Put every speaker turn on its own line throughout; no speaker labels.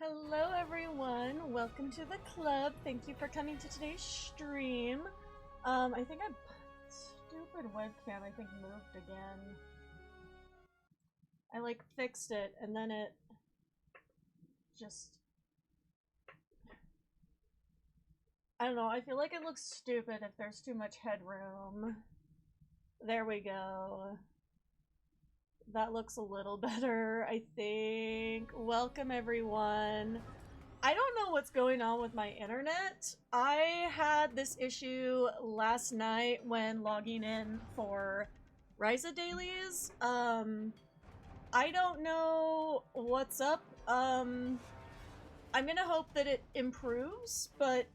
Hello everyone, welcome to the club. Thank you for coming to today's stream. I think stupid webcam I think moved again. I like fixed it and then it just, I don't know, I feel like it looks stupid if there's too much headroom. There we go. That looks a little better, I think. Welcome everyone. I don't know what's going on with my internet. I had this issue last night when logging in for Risa dailies. I don't know what's up. I'm gonna hope that it improves, but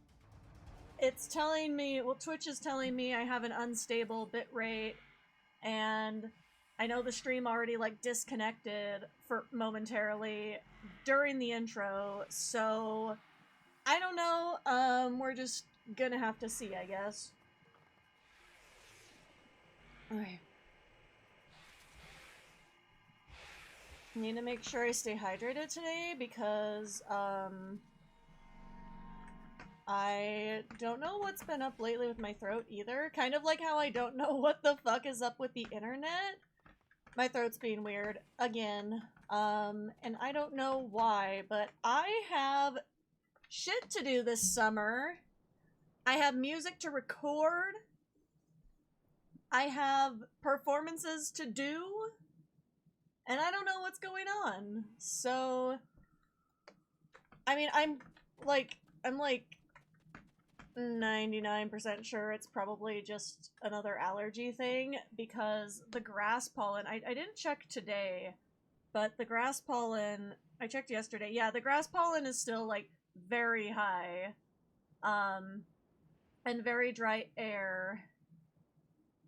it's telling me, well, Twitch is telling me I have an unstable bitrate, and I know the stream already, like, disconnected for momentarily during the intro, so I don't know. We're just gonna have to see, I guess. Okay. Need to make sure I stay hydrated today because, I don't know what's been up lately with my throat either. Kind of like how I don't know what the fuck is up with the internet. My throat's being weird again. And I don't know why, but I have shit to do this summer. I have music to record. I have performances to do. And I don't know what's going on. So, I mean, I'm like 99% sure it's probably just another allergy thing because the grass pollen, I didn't check today, but the grass pollen, I checked yesterday. Yeah, the grass pollen is still like very high. And very dry air.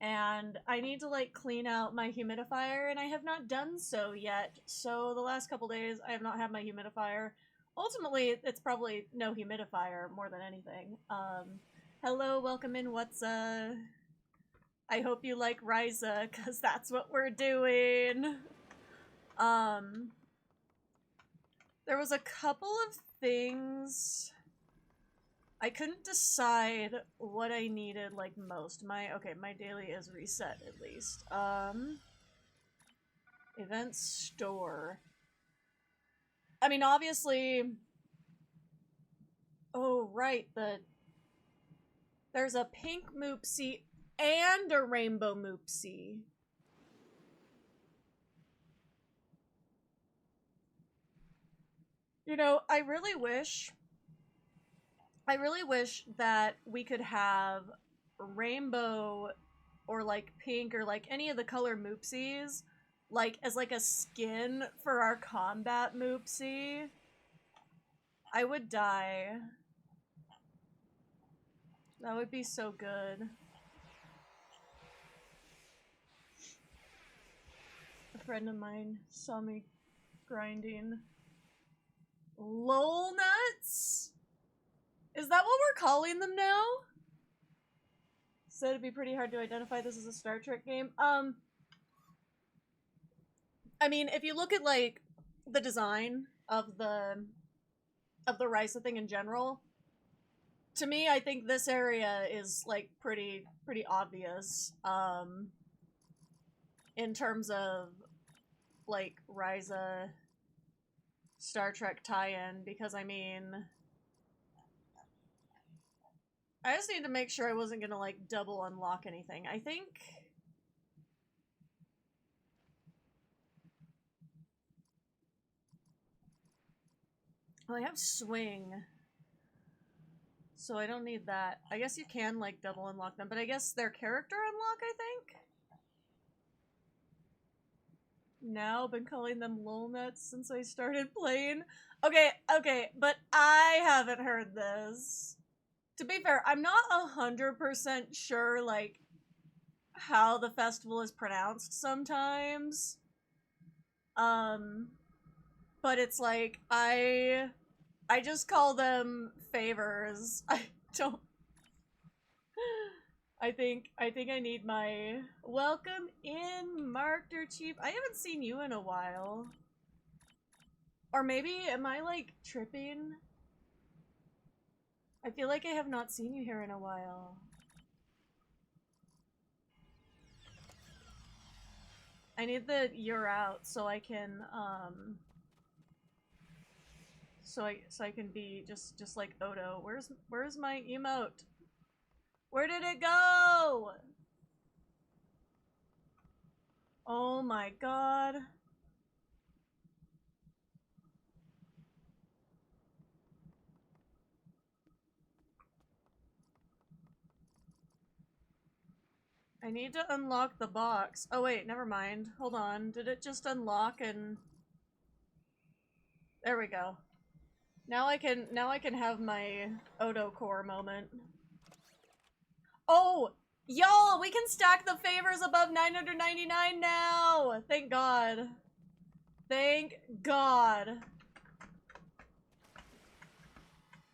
And I need to like clean out my humidifier and I have not done so yet. So the last couple days I have not had my humidifier. Ultimately, it's probably no humidifier more than anything. Hello, welcome in, what's I hope you like Risa, cause that's what we're doing. There was a couple of things I couldn't decide what I needed, like, most. Okay, my daily is reset, at least. Event store. I mean, obviously... Oh, right, there's a pink Moopsie and a rainbow Moopsie. You know, I really wish that we could have rainbow or like pink or like any of the color Moopsies like as like a skin for our combat Moopsie. I would die. That would be so good. A friend of mine saw me grinding lol nuts? Is that what we're calling them now? So it'd be pretty hard to identify this as a Star Trek game. I mean, if you look at like the design of the Risa thing in general, to me, I think this area is like pretty obvious. In terms of like Risa Star Trek tie-in, because I mean, I just need to make sure I wasn't gonna like double unlock anything. I think. Well, I have swing. So I don't need that. I guess you can, like, double unlock them, but I guess they're character unlock, I think? Now, been calling them lol nuts since I started playing. Okay, but I haven't heard this. To be fair, I'm not 100% sure, like, how the festival is pronounced sometimes. But it's like, I just call them favors. I don't... I think I need my... Welcome in, Marked Chief. I haven't seen you in a while. Or maybe, am I, like, tripping? I feel like I have not seen you here in a while. I need the you're out so I can, so I can be just like Odo. Where's my emote? Where did it go? Oh my god. I I need to unlock the box. Oh wait, never mind. Hold on. Did it just unlock and... There we go. Now I can have my Odo core moment. Oh! Y'all! We can stack the favors above 999 now! Thank God. Thank God.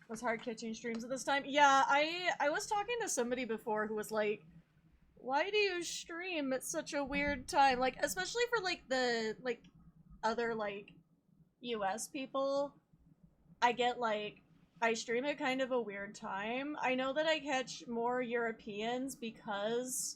Was hard catching streams at this time? Yeah, I was talking to somebody before who was like, why do you stream at such a weird time? Like, especially for, like, the, like, other, like, US people. I get, like, I stream at kind of a weird time. I know that I catch more Europeans because,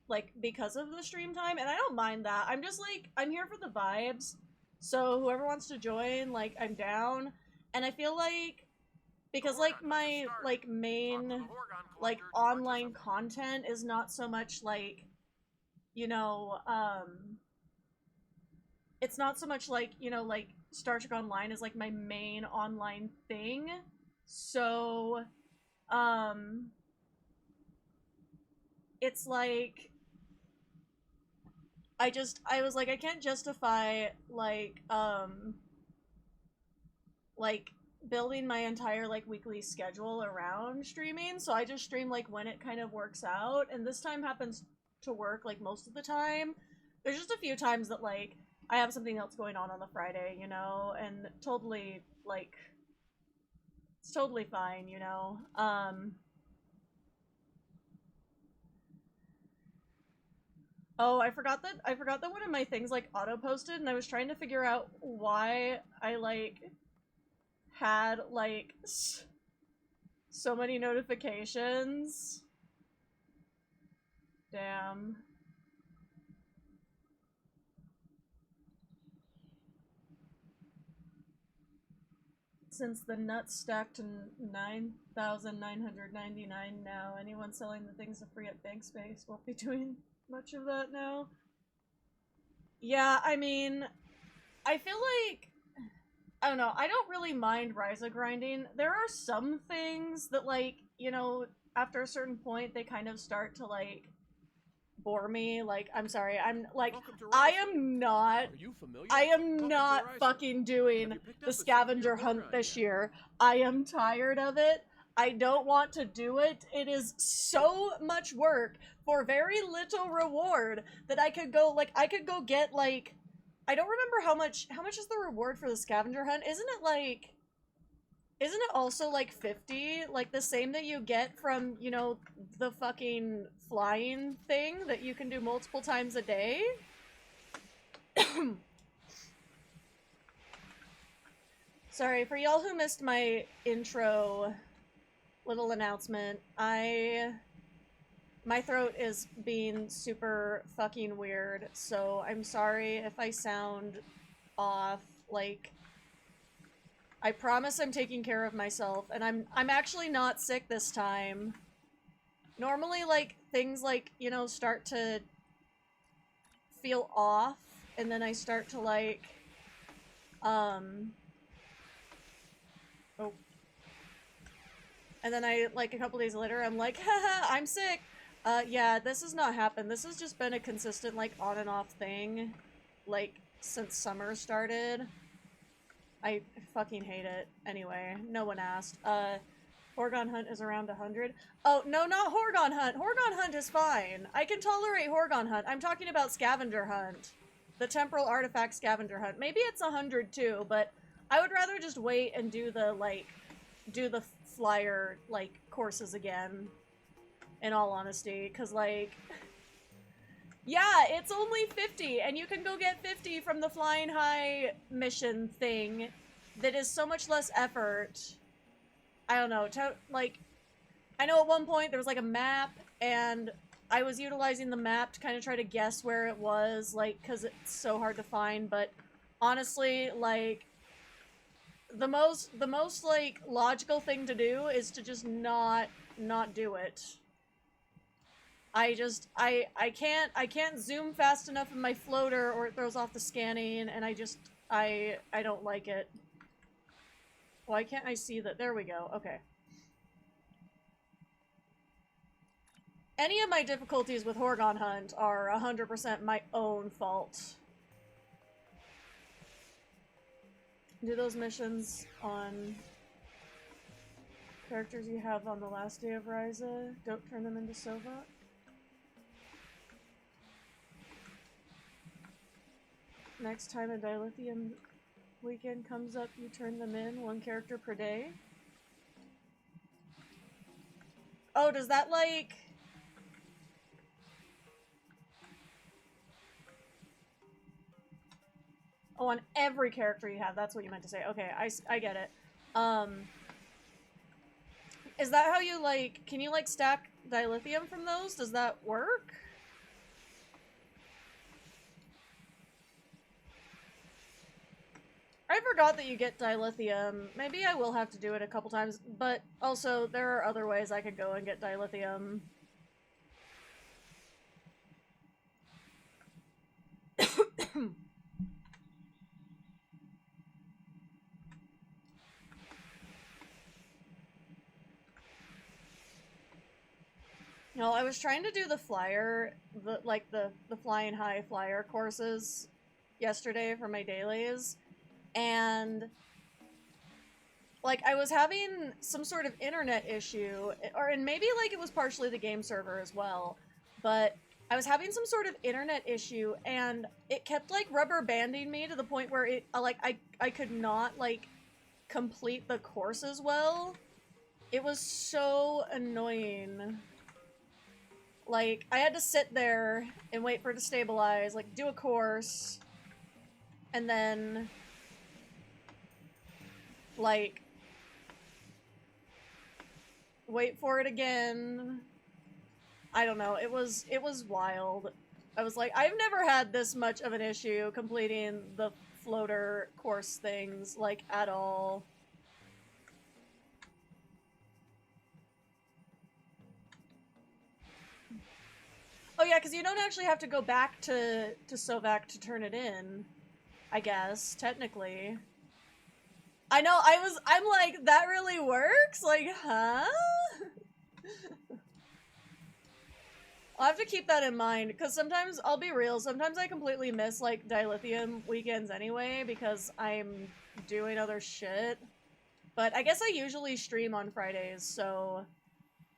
like, because of the stream time, and I don't mind that. I'm just, like, I'm here for the vibes. So whoever wants to join, like, I'm down. And I feel like, because, like, my, like, main, like, online content is not so much, like, you know, it's not so much, like, you know, like, Star Trek Online is, like, my main online thing. So, it's, like, I was like, I can't justify, like, building my entire, like, weekly schedule around streaming, so I just stream, like, when it kind of works out, and this time happens to work, like, most of the time. There's just a few times that, like, I have something else going on the Friday, you know, and totally, like, it's totally fine, you know. Oh, I forgot that one of my things, like, auto-posted, and I was trying to figure out why I, like, had, like, so many notifications. Damn. Since the nuts stacked to 9,999 now, anyone selling the things to free up bank space won't be doing much of that now. Yeah, I mean, I feel like, I don't know, I don't really mind Risa grinding. There are some things that, like, you know, after a certain point, they kind of start to, like, bore me. Like, I'm sorry, I'm, like, I am not fucking doing the scavenger hunt this year. I am tired of it. I don't want to do it. It is so much work for very little reward that I could go, like, I could go get, like, I don't remember how much is the reward for the scavenger hunt? Isn't it also, like, 50? Like, the same that you get from, you know, the fucking flying thing that you can do multiple times a day? Sorry, for y'all who missed my intro little announcement, my throat is being super fucking weird, so I'm sorry if I sound off. Like, I promise I'm taking care of myself, and I'm actually not sick this time. Normally, like, things, like, you know, start to feel off, and then I start to, like, oh. And then I, like, a couple days later, I'm like, haha, I'm sick! Yeah, this has not happened. This has just been a consistent, like, on and off thing, like, since summer started. I fucking hate it. Anyway, no one asked. Horgon Hunt is around 100. Oh, no, not Horgon Hunt! Horgon Hunt is fine! I can tolerate Horgon Hunt. I'm talking about Scavenger Hunt. The Temporal Artifact Scavenger Hunt. Maybe it's 100 too, but I would rather just wait and do the, like, do the flyer, like, courses again. In all honesty, because, like, yeah, it's only 50, and you can go get 50 from the Flying High mission thing that is so much less effort. I don't know, like, I know at one point there was, like, a map, and I was utilizing the map to kind of try to guess where it was, like, because it's so hard to find, but honestly, like, the most, like, logical thing to do is to just not do it. I can't zoom fast enough in my floater or it throws off the scanning, and I don't like it. Why can't I see that? There we go, okay. any of my difficulties with Horgon Hunt are 100% my own fault. Do those missions on characters you have on the last day of Risa. Don't turn them into Sova. Next time a dilithium weekend comes up, you turn them in, 1 character per day. Oh, does that like... Oh, on every character you have, that's what you meant to say. Okay, I get it. Is that how you, like, can you, like, stack dilithium from those? Does that work? I forgot that you get dilithium. Maybe I will have to do it a couple times, but also there are other ways I could go and get dilithium. No, I was trying to do the flyer, the flying high flyer courses yesterday for my dailies, and like I was having some sort of internet issue, and maybe like it was partially the game server as well, but I was having some sort of internet issue and it kept like rubber banding me to the point where it like I could not like complete the courses well. It was so annoying. Like, I had to sit there and wait for it to stabilize, like, do a course, and then, like, wait for it again. I don't know, it was wild. I was like, I've never had this much of an issue completing the floater course things, like, at all. Oh yeah, because you don't actually have to go back to Sovak to turn it in, I guess, technically. I know, I'm like, that really works? Like, huh? I'll have to keep that in mind, because sometimes, I'll be real, sometimes I completely miss, like, dilithium weekends anyway, because I'm doing other shit. But I guess I usually stream on Fridays, so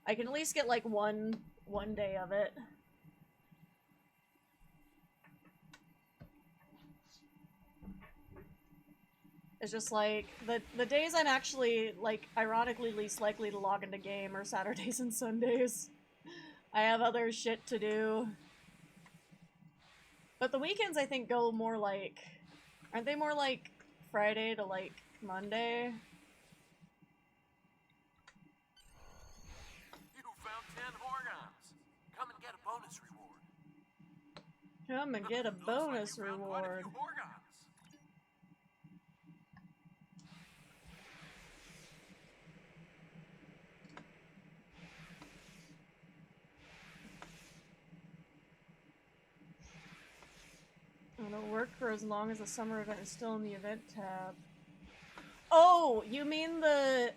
I can at least get, like, one day of it. It's just like, the days I'm actually, like, ironically least likely to log into game are Saturdays and Sundays. I have other shit to do. But the weekends, I think, go more like... Aren't they more like Friday to, like, Monday?
You found 10 Horgons. Come and get a bonus reward.
Come and get a bonus reward. It'll work for as long as the summer event is still in the event tab. Oh, you mean the...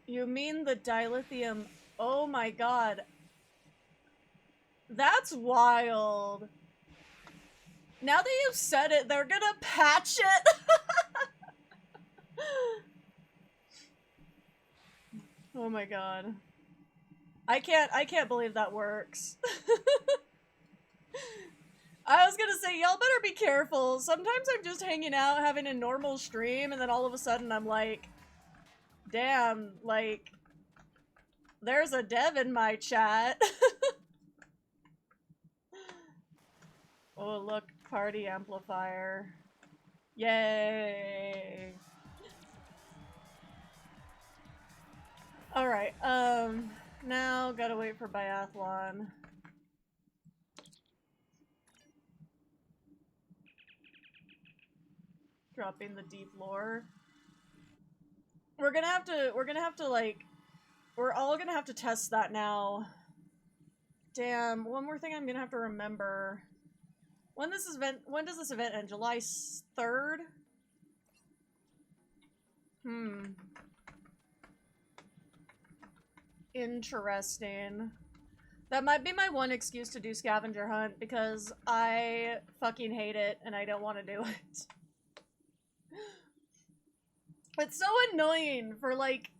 You mean the dilithium... Oh my god. That's wild. Now that you've said it, they're gonna patch it! Oh my god. I can't believe that works. I was gonna say, y'all better be careful. Sometimes I'm just hanging out, having a normal stream, and then all of a sudden I'm like, damn, like, there's a dev in my chat. Oh, look, party amplifier. Yay. Alright, now gotta wait for biathlon. Dropping the deep lore. We're gonna have to like, we're all gonna have to test that now. Damn, one more thing I'm gonna have to remember. When does this event end? July 3rd? interesting. That might be my one excuse to do scavenger hunt, because I fucking hate it and I don't want to do it. It's so annoying for, like,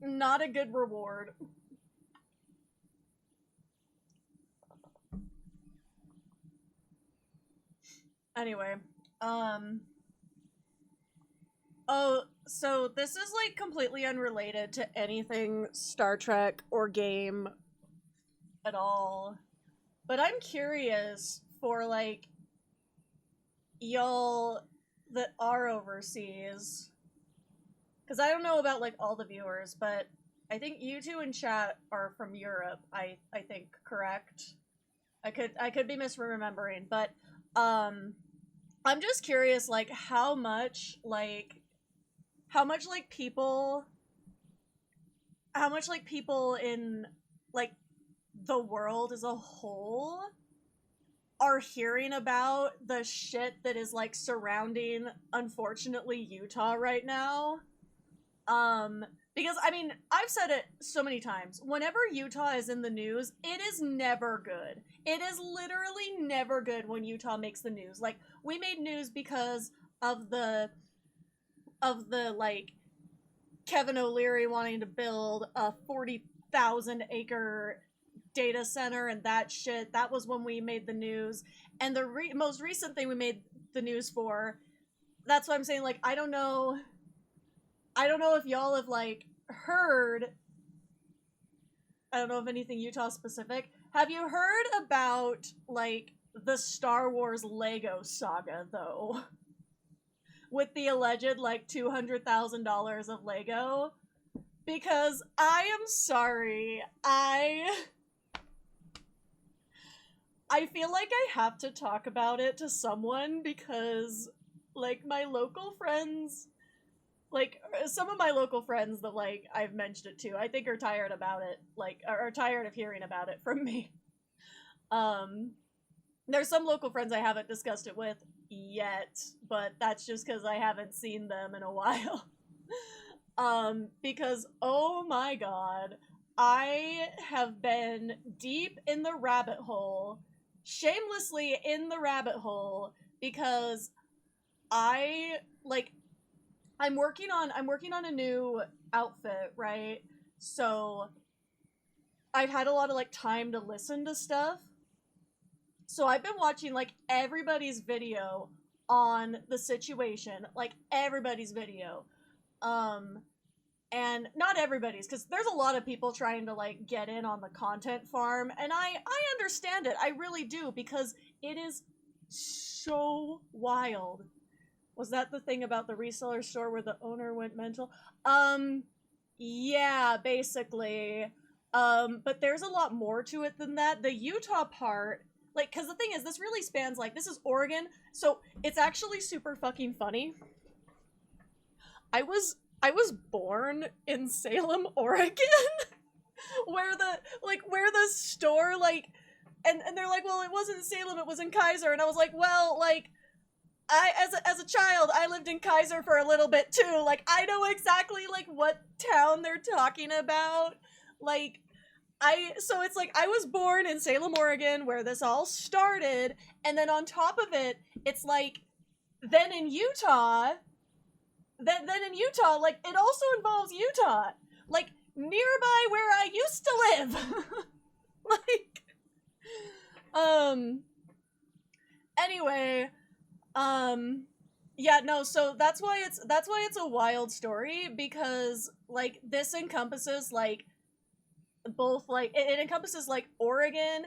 not a good reward. Anyway, oh, so this is, like, completely unrelated to anything Star Trek or game at all. But I'm curious for, like, y'all that are overseas. Because I don't know about, like, all the viewers, but I think you two in chat are from Europe, I think, correct? I could be misremembering, but, I'm just curious, like, how much, like, people in, like, the world as a whole are hearing about the shit that is, like, surrounding, unfortunately, Utah right now. Because, I mean, I've said it so many times. Whenever Utah is in the news, it is never good. It is literally never good when Utah makes the news. Like, we made news because of the, like, Kevin O'Leary wanting to build a 40,000 acre data center and that shit. That was when we made the news. And the most recent thing we made the news for, that's what I'm saying, like, I don't know if y'all have, like, heard, I don't know if anything Utah specific. Have you heard about, like, the Star Wars Lego saga, though? With the alleged, like, $200,000 of Lego? Because I am sorry, I feel like I have to talk about it to someone because, like, my local friends, like, some of my local friends that, like, I've mentioned it to, I think are tired about it, like, are tired of hearing about it from me. There's some local friends I haven't discussed it with yet, but that's just because I haven't seen them in a while. Because, oh my god, I have been deep in the rabbit hole, shamelessly in the rabbit hole, because I'm working on a new outfit, right? So I've had a lot of, like, time to listen to stuff. So I've been watching, like, everybody's video on the situation, like, everybody's video. And not everybody's, because there's a lot of people trying to, like, get in on the content farm, and I understand it, I really do, because it is so wild. Was that the thing about the reseller store where the owner went mental? Yeah, basically. But there's a lot more to it than that. The Utah part, like, because the thing is, this really spans, like, this is Oregon, so it's actually super fucking funny. I was born in Salem, Oregon, where the store, like, and they're like, well, it wasn't in Salem, it was in Kaiser, and I was like, well, like, as a child, I lived in Kaiser for a little bit too. Like, I know exactly, like, what town they're talking about. Like, so it's like, I was born in Salem, Oregon, where this all started, and then on top of it, it's like, then in Utah, like, it also involves Utah. Like, nearby where I used to live. Like, anyway, yeah, no, so that's why it's a wild story, because, like, this encompasses, like, both, like, it encompasses, like, Oregon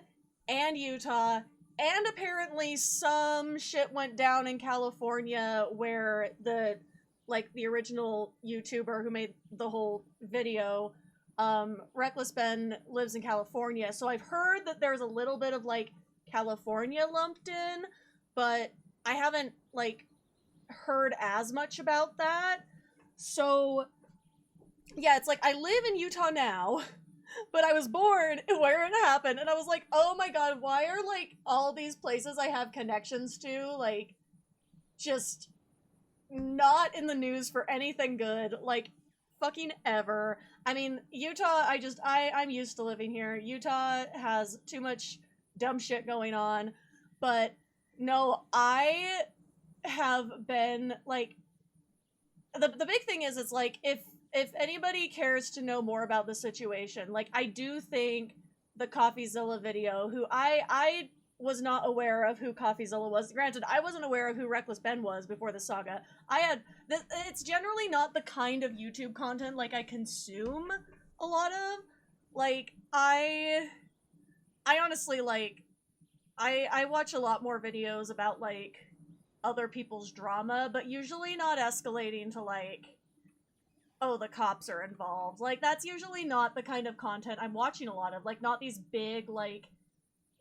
and Utah, and apparently some shit went down in California where the original YouTuber who made the whole video, Reckless Ben, lives in California, so I've heard that there's a little bit of, like, California lumped in, but I haven't, like, heard as much about that. So, yeah, it's like, I live in Utah now, but I was born where it happened, and I was like, oh my god, why are, like, all these places I have connections to, like, just not in the news for anything good? Like, fucking ever. I mean, Utah, I'm used to living here. Utah has too much dumb shit going on. But no, I have been like the big thing is it's like if anybody cares to know more about the situation, like I do think the CoffeeZilla video, who I was not aware of who CoffeeZilla was. Granted, I wasn't aware of who Reckless Ben was before the saga. It's generally not the kind of YouTube content like I consume a lot of. Like I honestly like I watch a lot more videos about like other people's drama, but usually not escalating to like, oh, the cops are involved. Like that's usually not the kind of content I'm watching a lot of. Like not these big like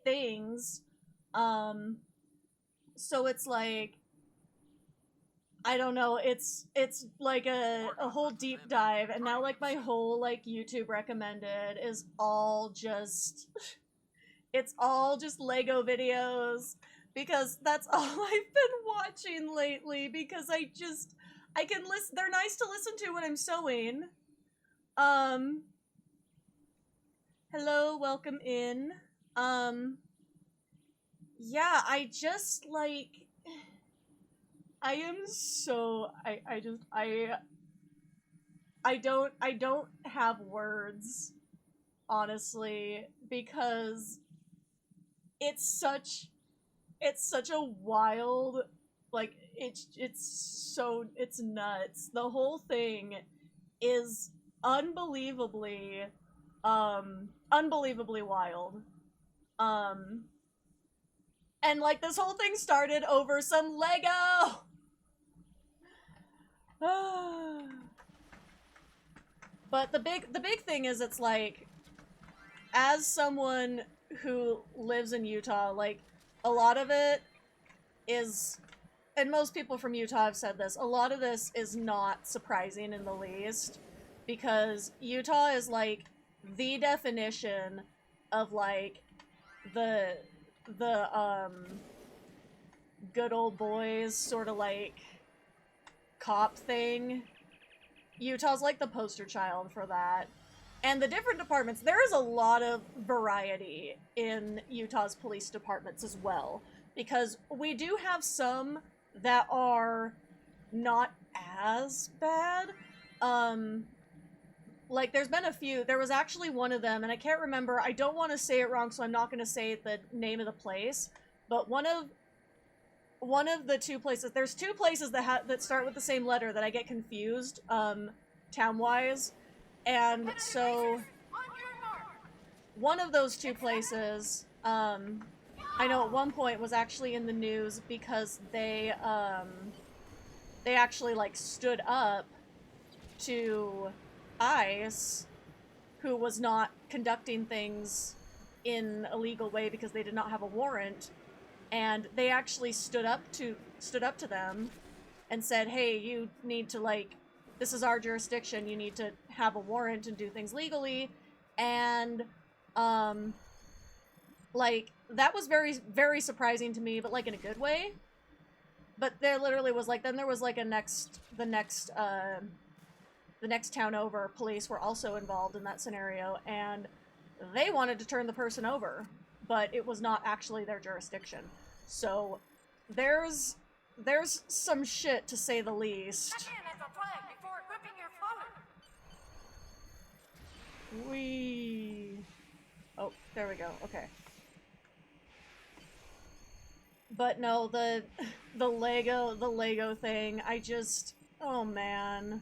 things. So it's like I don't know, it's like a whole deep dive, and now like my whole like YouTube recommended is all just it's all just Lego videos because that's all I've been watching lately because I can listen, they're nice to listen to when I'm sewing. Hello, welcome in. Yeah, I just like I am so I don't have words honestly because it's such a wild like it's nuts. The whole thing is unbelievably wild. Um and like this whole thing started over some Lego. But the big thing is it's like as someone who lives in Utah, like a lot of it is and most people from Utah have said this, a lot of this is not surprising in the least because Utah is like the definition of like the good old boys sort of like cop thing. Utah's like the poster child for that. And the different departments, there is a lot of variety in Utah's police departments as well. Because we do have some that are not as bad. Like, there's been a few. There was actually one of them, and I can't remember. I don't want to say it wrong, so I'm not going to say the name of the place. But one of the two places, there's two places that start with the same letter that I get confused, town-wise. And so, one of those two places, I know at one point was actually in the news because they actually, like, stood up to ICE, who was not conducting things in a legal way because they did not have a warrant, and they actually stood up to them and said, hey, you need to, like, this is our jurisdiction, you need to have a warrant and do things legally. And like that was very, very surprising to me, but like in a good way. But there literally was like, then there was like the next town over, police were also involved in that scenario, and they wanted to turn the person over, but it was not actually their jurisdiction. So there's some shit, to say the least. Oh, there we go. Okay. But no, the Lego thing, I just, oh man.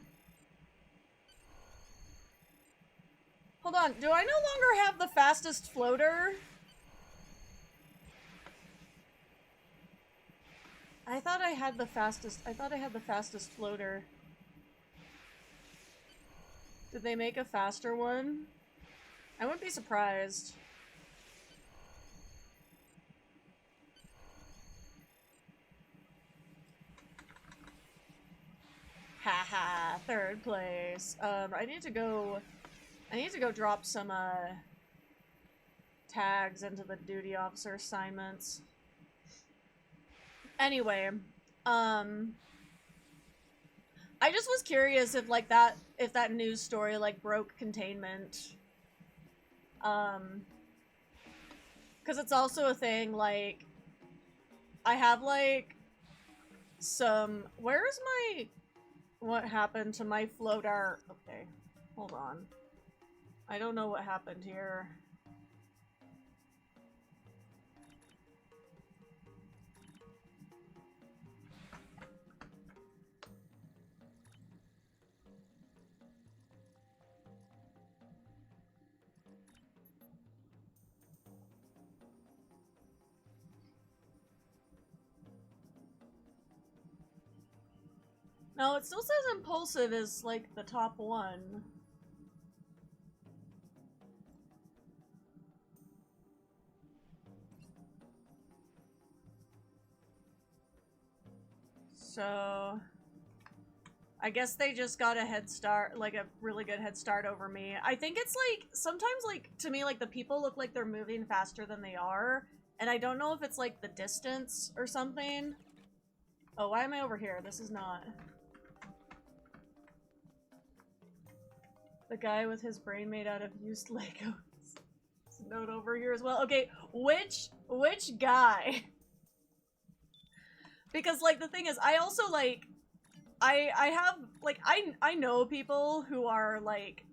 Hold on, do I no longer have the fastest floater? I thought I had the fastest floater. Did they make a faster one? I wouldn't be surprised. Haha, third place. I need to go drop some, tags into the duty officer assignments. Anyway, I I just was curious if like if that news story like broke containment. Because it's also a thing, like, I have like some, where's my, what happened to my floater? Okay, hold on. I don't know what happened here. No, it still says impulsive is like the top one. So I guess they just got a head start, like a really good head start over me. I think it's like, sometimes like, to me, like the people look like they're moving faster than they are. And I don't know if it's like the distance or something. Oh, why am I over here? This is not. The guy with his brain made out of used Legos. There's a note over here as well. Okay, which guy? Because like the thing is, I also like, I have like I know people who are like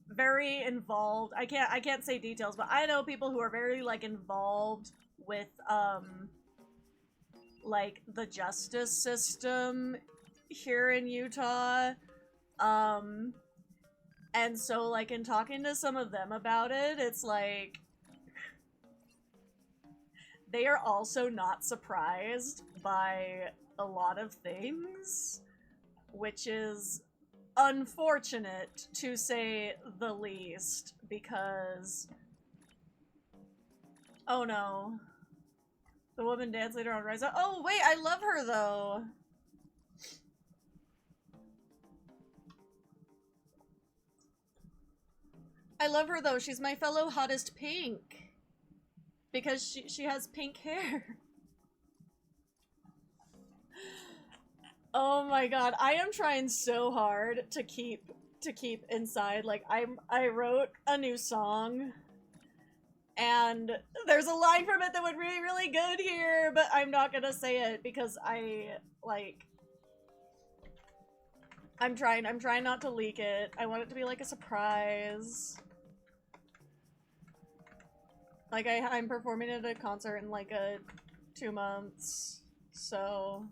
very involved. I can't say details, but I know people who are very like involved with like the justice system here in Utah. And so like in talking to some of them about it, it's like they are also not surprised by a lot of things, which is unfortunate to say the least, because oh no, the woman dance leader on Risa. Oh wait, I love her though. I love her though. She's my fellow hottest pink because she has pink hair. Oh my god, I am trying so hard to keep inside. Like I wrote a new song and there's a line from it that would be really good here, but I'm not gonna say it because I'm trying not to leak it. I want it to be like a surprise. Like I'm performing at a concert in like 2 months, so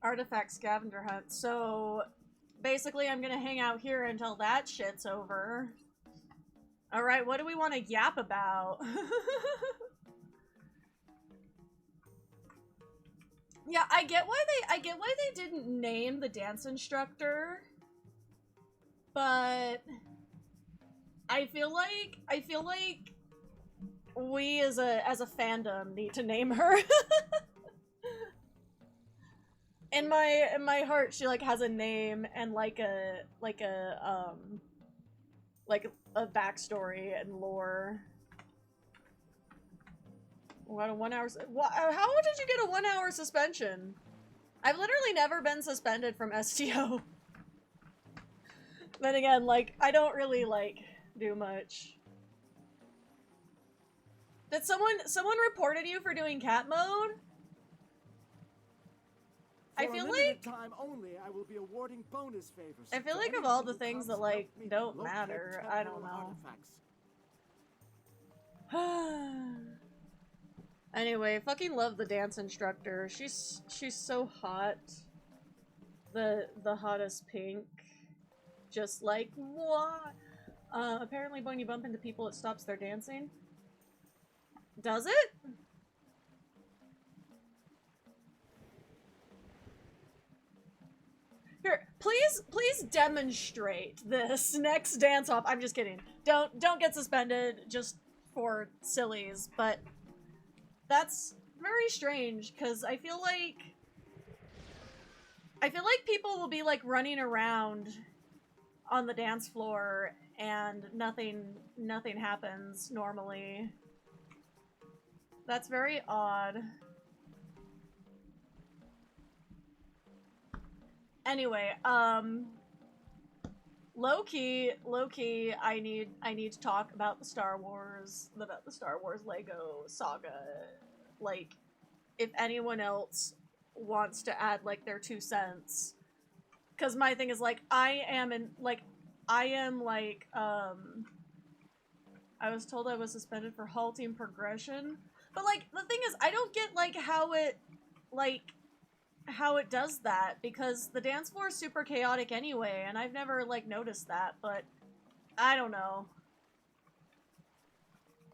artifact scavenger hunt. So basically I'm gonna hang out here until that shit's over. Alright, what do we want to yap about? Yeah, I get why they didn't name the dance instructor, but I feel like we as a fandom need to name her. In my heart, she like has a name and like a backstory and lore. What a 1 hour? How did you get a 1 hour suspension? I've literally never been suspended from STO. Then again, like I don't really like do much. Did someone reported you for doing cat mode? I feel like
time only, I will be awarding bonus favors.
I feel like of all the things that like don't matter, I don't know. Anyway, fucking love the dance instructor. She's so hot. The hottest pink. Just like what? Apparently when you bump into people it stops their dancing. Does it? Here, please demonstrate this next dance off. I'm just kidding. Don't get suspended just for sillies, but that's very strange because I feel like people will be like running around on the dance floor and nothing happens normally. That's very odd. anyway, low-key, I need to talk about the Star Wars Lego saga. Like, if anyone else wants to add, like, their 2 cents. Because my thing is, like, I was told I was suspended for halting progression. But, like, the thing is, I don't get, like, how it does that, because the dance floor is super chaotic anyway, and I've never, like, noticed that, but I don't know.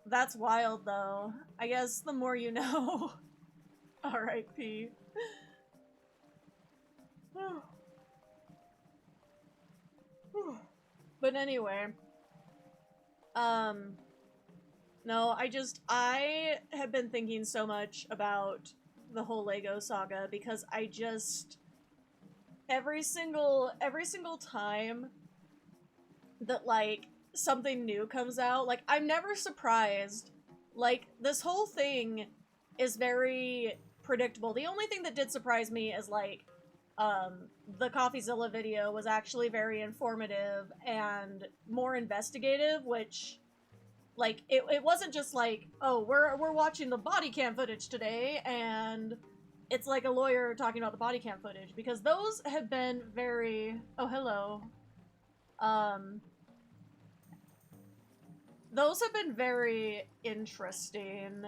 That's wild, though. I guess the more you know. R.I.P. But anyway, no, I have been thinking so much about the whole Lego saga because I just every single time that like something new comes out, like I'm never surprised. Like this whole thing is very predictable. The only thing that did surprise me is like the CoffeeZilla video was actually very informative and more investigative, which like it wasn't just like, oh, we're watching the body cam footage today and it's like a lawyer talking about the body cam footage, because those have been very those have been very interesting.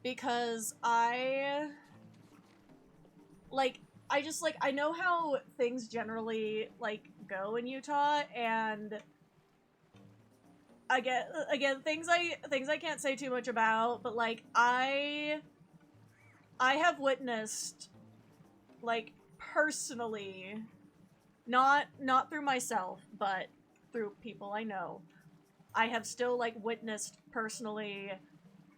Because I know how things generally like go in Utah, and again things I can't say too much about, but like I have witnessed, like personally, not through myself, but through people I know, I have still like witnessed personally,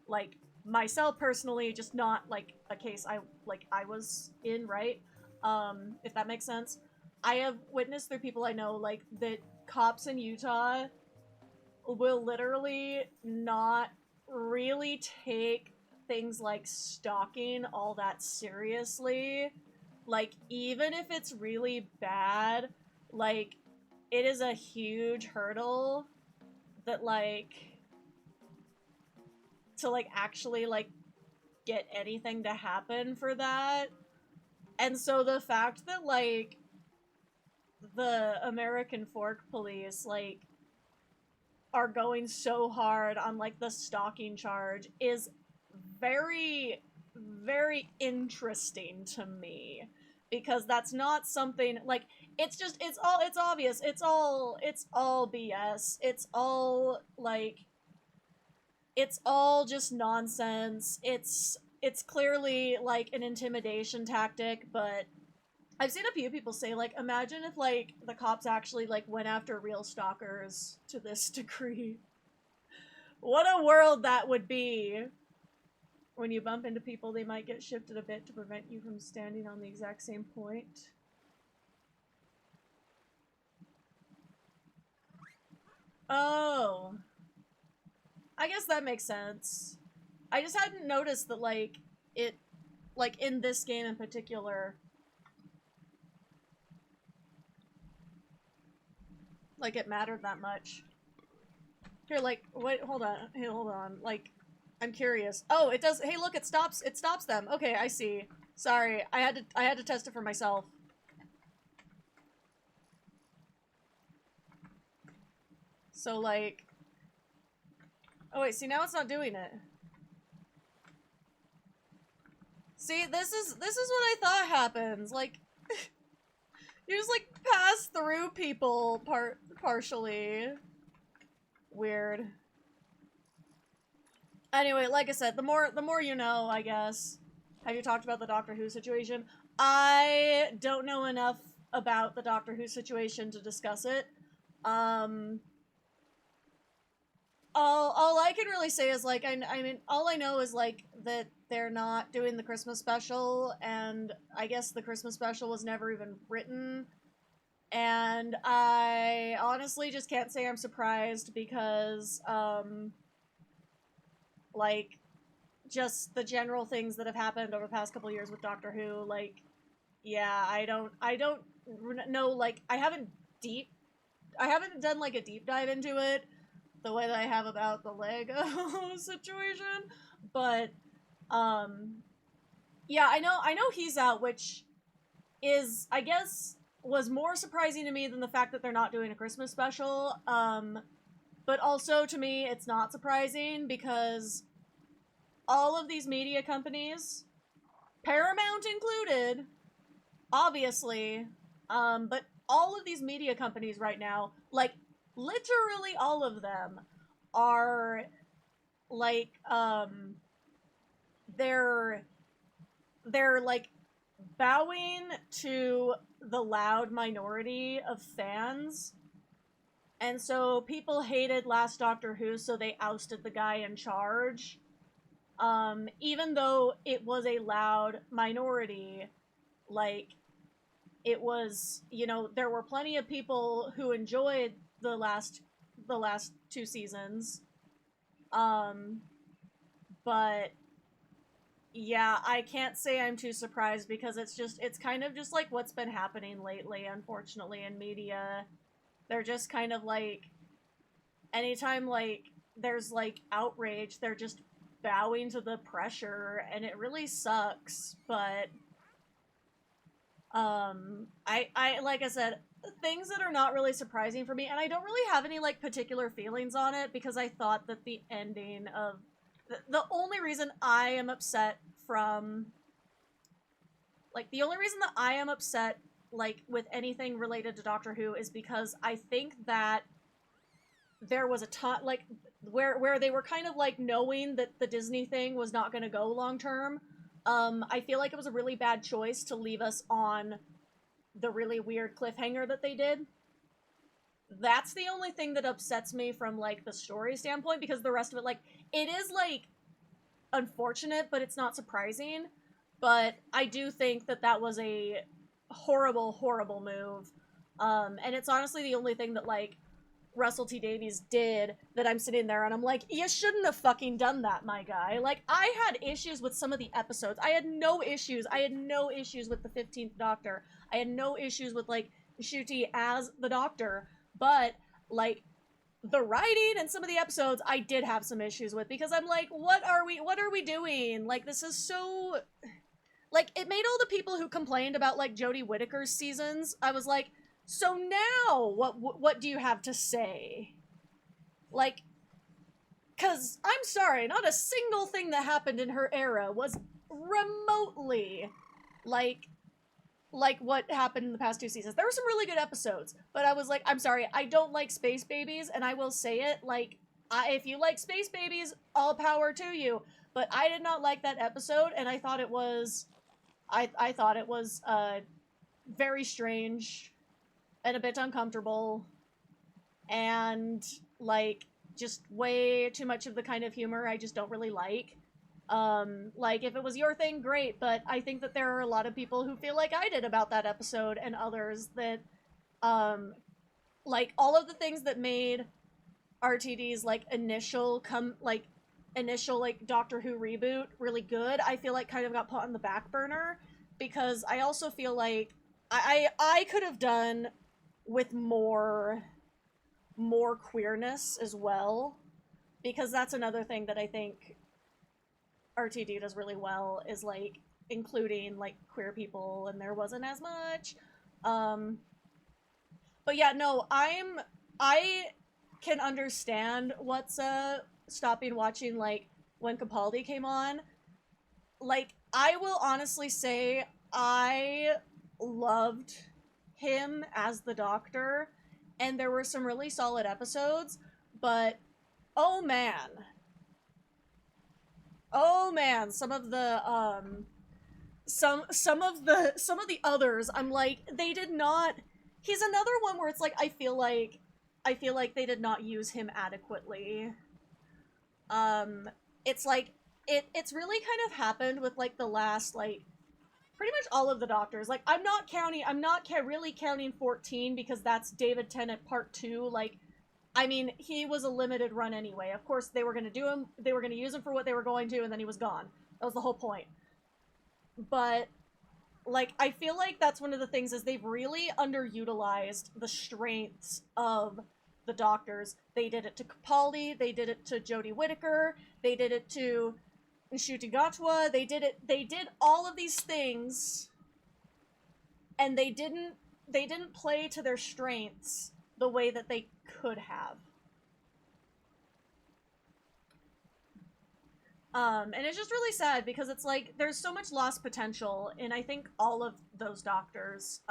like myself personally, just not like a case I was in, right? If that makes sense. I have witnessed through people I know, like, that cops in Utah will literally not really take things like stalking all that seriously. Like, even if it's really bad, like, it is a huge hurdle that, like, to, like, actually, like, get anything to happen for that. And so the fact that, like, the American Fork Police, like, are going so hard on, like, the stalking charge is very, very interesting to me. Because that's not something, like, it's obvious, it's all BS. It's all, like, it's all just nonsense. It's clearly, like, an intimidation tactic, but I've seen a few people say, like, imagine if, like, the cops actually, like, went after real stalkers to this degree. What a world that would be! When you bump into people, they might get shifted a bit to prevent you from standing on the exact same point. Oh. I guess that makes sense. I just hadn't noticed that, like, it, like, in this game in particular, like, it mattered that much. Here, like, wait, hold on. Hey, hold on. Like, I'm curious. Oh, it does. Hey, look, it stops them. Okay, I see. Sorry, I had to test it for myself. So, like, oh wait, see, now it's not doing it. See, this is what I thought happens. Like, you just, like, pass through people partially. Weird. Anyway, like I said, the more you know, I guess. Have you talked about the Doctor Who situation? I don't know enough about the Doctor Who situation to discuss it. All I can really say is, like, I mean, all I know is, like, that they're not doing the Christmas special, and I guess the Christmas special was never even written. And I honestly just can't say I'm surprised because, like, just the general things that have happened over the past couple years with Doctor Who, like, yeah, I don't know, like, I haven't done, like, a deep dive into it the way that I have about the Lego situation, but, yeah, I know he's out, which is, I guess, was more surprising to me than the fact that they're not doing a Christmas special, but also, to me, it's not surprising, because all of these media companies, Paramount included, obviously, but all of these media companies right now, like, literally all of them, are, like, they're, like, bowing to the loud minority of fans. And so people hated Last Doctor Who, so they ousted the guy in charge. Even though it was a loud minority, like, it was, you know, there were plenty of people who enjoyed the last two seasons. Um, but yeah, I can't say I'm too surprised, because it's kind of just like what's been happening lately, unfortunately, in media. They're just kind of like, anytime, like, there's, like, outrage, they're just bowing to the pressure, and it really sucks, but, I, like I said, things that are not really surprising for me, and I don't really have any, like, particular feelings on it, because I thought that the ending of, the only reason I am upset from, like, the only reason that I am upset, like, with anything related to Doctor Who is because I think that there was a ton, like, where they were kind of, like, knowing that the Disney thing was not going to go long term. I feel like it was a really bad choice to leave us on the really weird cliffhanger that they did. That's the only thing that upsets me from, like, the story standpoint, because the rest of it, like, it is, like, unfortunate, but it's not surprising. But I do think that that was a horrible, horrible move. And it's honestly the only thing that, like, Russell T Davies did that I'm sitting there and I'm like, you shouldn't have fucking done that, my guy. Like, I had issues with some of the episodes. I had no issues. I had no issues with the 15th Doctor. I had no issues with, like, Ncuti as the Doctor. But, like, the writing and some of the episodes I did have some issues with, because I'm like, what are we doing? Like, this is so, like, it made all the people who complained about, like, Jodie Whittaker's seasons, I was like, so now what do you have to say? Like, cuz I'm sorry, not a single thing that happened in her era was remotely like what happened in the past two seasons. There were some really good episodes, but I was like, I'm sorry, I don't like Space Babies, and I will say it, like, if you like Space Babies, all power to you. But I did not like that episode, and I thought it was, I thought it was very strange and a bit uncomfortable, and, like, just way too much of the kind of humor I just don't really like. Like, if it was your thing, great, but I think that there are a lot of people who feel like I did about that episode, and others that, like, all of the things that made RTD's, like, initial, like, Doctor Who reboot really good, I feel like kind of got put on the back burner, because I also feel like I could have done with more queerness as well, because that's another thing that I think RTD does really well, is, like, including, like, queer people, and there wasn't as much. But yeah, no, I can understand what's stopping watching, like, when Capaldi came on. Like, I will honestly say I loved him as the Doctor, and there were some really solid episodes, but oh man. Oh man, some of the some of the others, I'm like, they did not, he's another one where it's like, I feel like they did not use him adequately. It's like, it's really kind of happened with, like, the last, like, pretty much all of the Doctors. Like, I'm not really counting 14, because that's David Tennant part 2. Like, I mean, he was a limited run anyway. Of course, they were going to use him for what they were going to, and then he was gone. That was the whole point. But like, I feel like that's one of the things is they've really underutilized the strengths of the doctors. They did it to Capaldi, they did it to Jodie Whittaker, they did it to Ncuti Gatwa, they did all of these things, and they didn't play to their strengths the way that they could have. And it's just really sad because it's like there's so much lost potential in I think all of those doctors.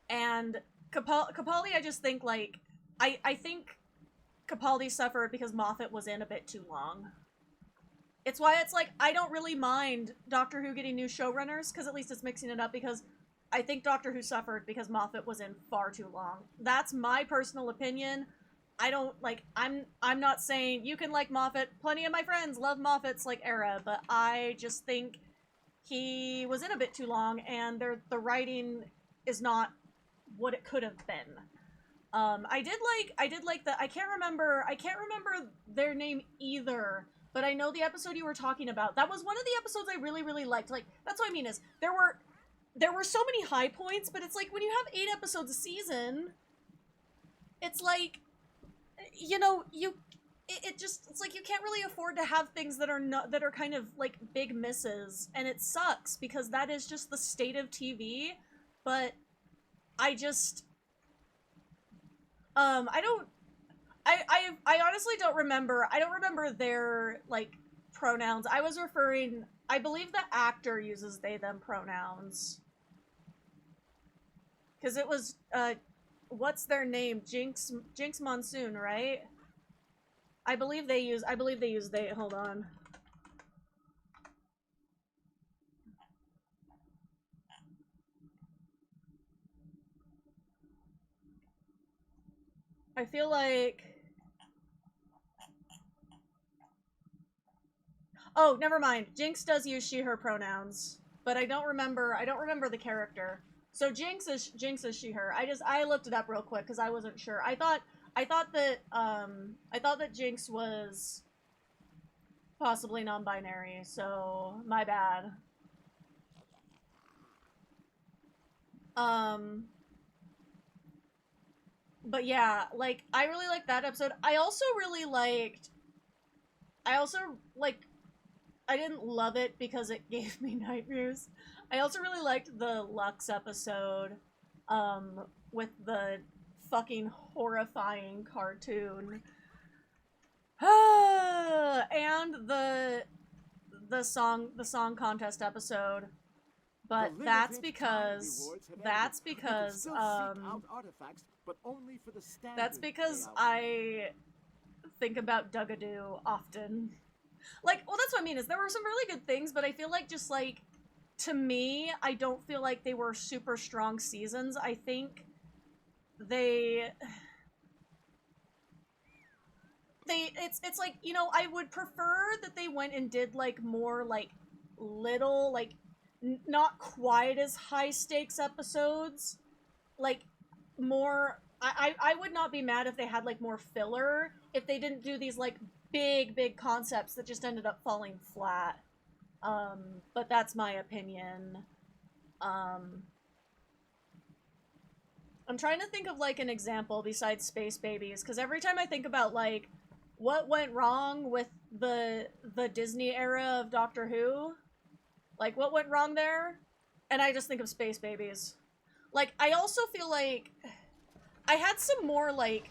And Capaldi, I just think like I think Capaldi suffered because Moffat was in a bit too long. It's why it's like I don't really mind Doctor Who getting new showrunners because at least it's mixing it up, because I think Doctor Who suffered because Moffat was in far too long. That's my personal opinion. I don't like I'm not saying you can like Moffat. Plenty of my friends love Moffat's like era, but I just think he was in a bit too long and the writing is not what it could have been. I did like the I can't remember their name either, but I know the episode you were talking about. That was one of the episodes I really, really liked. Like, that's what I mean is there were so many high points, but it's like when you have 8 episodes a season, it's like, you know, it's like you can't really afford to have things that are kind of like big misses, and it sucks because that is just the state of TV. But I just I honestly don't remember. I don't remember their like pronouns. I believe the actor uses they them pronouns. Cuz it was what's their name? Jinx Monsoon, right? I believe they use they. Hold on. I feel like oh, never mind. Jinx does use she her pronouns, but I don't remember the character. So Jinx is she her. I looked it up real quick cuz I wasn't sure. I thought that Jinx was possibly non-binary, so my bad. But yeah, like I really liked that episode. I also like I didn't love it because it gave me nightmares. I also really liked the Lux episode with the fucking horrifying cartoon. And the song contest episode. But that's because I think about Dugadoo often. Like, well, that's what I mean, is there were some really good things, but I feel like just, like, to me, I don't feel like they were super strong seasons. I think it's like, you know, I would prefer that they went and did, like, more, like, little, like, not quite as high stakes episodes. Like, more, I would not be mad if they had, like, more filler, if they didn't do these, like, big concepts that just ended up falling flat. But that's my opinion. I'm trying to think of, like, an example besides Space Babies, because every time I think about, like, what went wrong with the Disney era of Doctor Who, like, what went wrong there? And I just think of Space Babies. Like, I also feel like I had some more, like,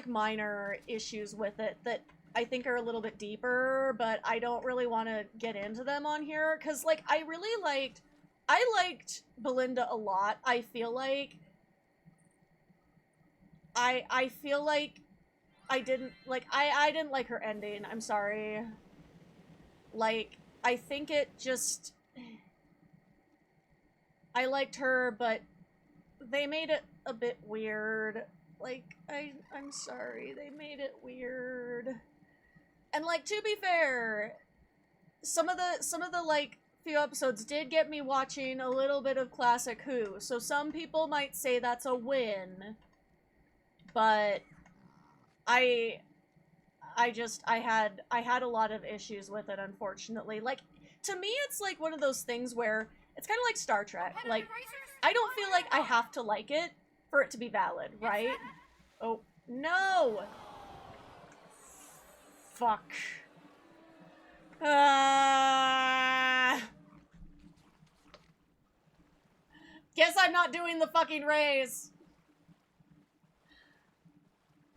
minor issues with it that I think are a little bit deeper, but I don't really want to get into them on here, because, like, I liked Belinda a lot. I feel like I feel like I didn't like her ending. I'm sorry. Like, I think it just, I liked her, but they made it a bit weird. Like, I'm sorry, they made it weird. And, like, to be fair, some of the like few episodes did get me watching a little bit of classic Who, so some people might say that's a win, but I had a lot of issues with it, unfortunately. Like, to me, it's like one of those things where it's kind of like Star Trek. Like, I don't feel like I have to like it for it to be valid, right? Oh, no! Fuck. Guess I'm not doing the fucking race.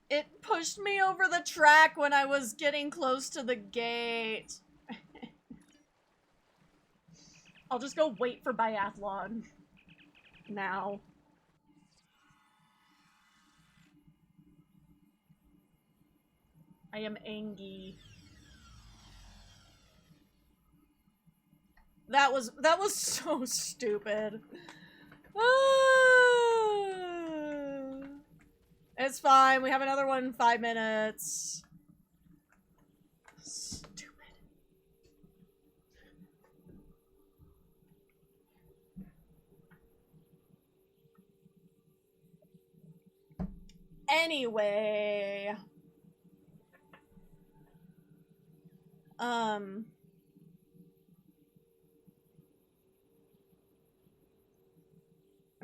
It pushed me over the track when I was getting close to the gate. I'll just go wait for biathlon now. I am angry. That was so stupid. It's fine. We have another one in 5 minutes. Stupid. Anyway. I'm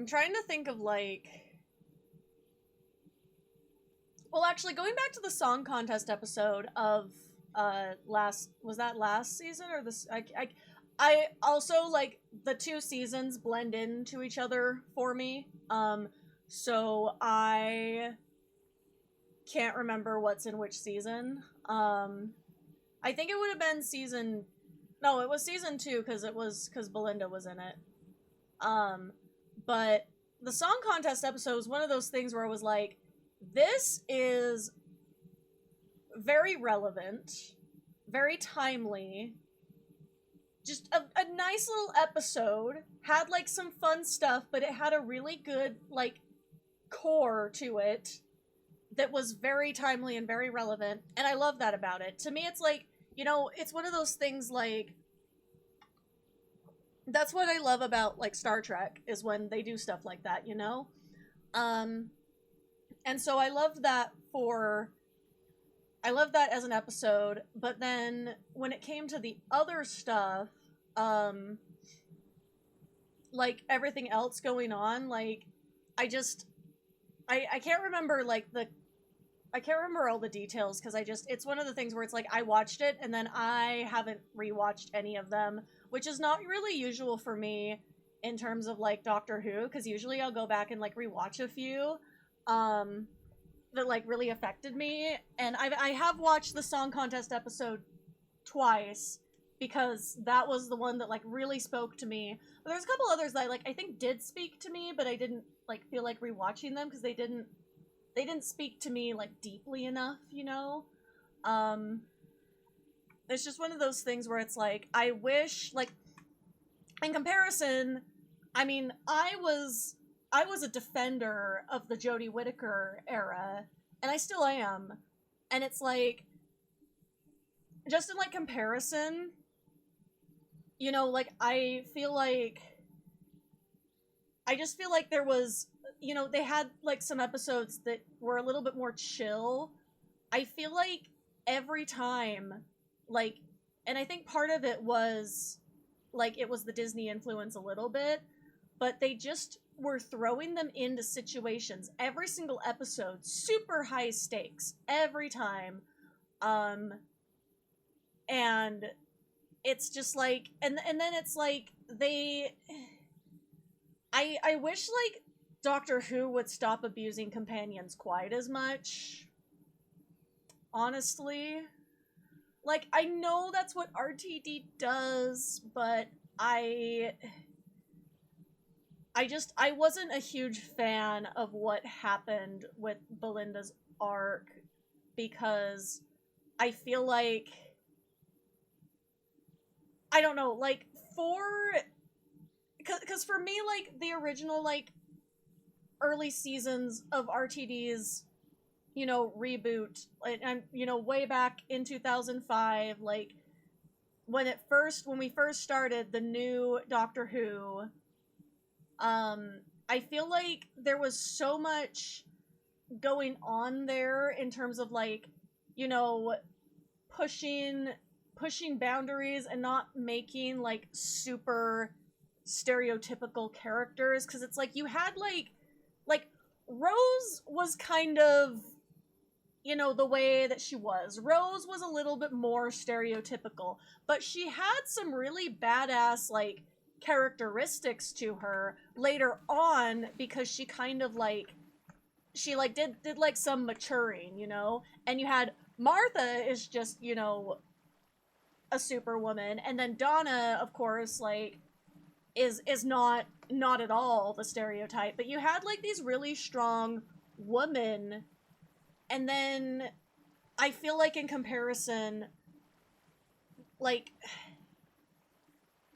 trying to think of, like... Well, actually, going back to the song contest episode of, was that last season, or this... I also, like, the 2 seasons blend into each other for me, so I can't remember what's in which season. I think it would have been season... No, it was season 2, because Belinda was in it. But the song contest episode was one of those things where I was like, this is very relevant, very timely, just a nice little episode, had, like, some fun stuff, but it had a really good, like, core to it that was very timely and very relevant, and I love that about it. To me, it's like, you know, it's one of those things, like, that's what I love about, like, Star Trek, is when they do stuff like that, you know? And so I love that as an episode, but then when it came to the other stuff, like, everything else going on, like, I can't remember, like, I can't remember all the details, because it's one of the things where it's like, I watched it, and then I haven't rewatched any of them, which is not really usual for me in terms of, like, Doctor Who, because usually I'll go back and, like, rewatch a few, that, like, really affected me, and I have watched the song contest episode twice, because that was the one that, like, really spoke to me, but there's a couple others that, like, I think did speak to me, but I didn't, like, feel like rewatching them, because they didn't speak to me, like, deeply enough, you know? It's just one of those things where it's like, I wish, like, in comparison, I mean, I was a defender of the Jodie Whittaker era, and I still am, and it's like, just in, like, comparison, you know, like, I just feel like there was, you know, they had, like, some episodes that were a little bit more chill. I feel like every time, like, and I think part of it was, like, it was the Disney influence a little bit, but they just were throwing them into situations every single episode, super high stakes every time, and it's just like, and then it's like, I wish, like, Doctor Who would stop abusing companions quite as much, honestly. Like, I know that's what RTD does, but I wasn't a huge fan of what happened with Belinda's arc, because I feel like, I don't know, like, because for me, like, the original, like, early seasons of RTD's, you know, reboot, and, you know, way back in 2005, like, when we first started the new Doctor Who, I feel like there was so much going on there in terms of, like, you know, pushing pushing boundaries and not making, like, super stereotypical characters, because it's like, you had, like, Rose was kind of, you know, the way that she was. Rose was a little bit more stereotypical, but she had some really badass, like, characteristics to her later on, because she kind of, like, she, like, did like, some maturing, you know? And you had Martha is just, you know, a superwoman, and then Donna, of course, like, is not at all the stereotype, but you had, like, these really strong women. And then I feel like in comparison, like,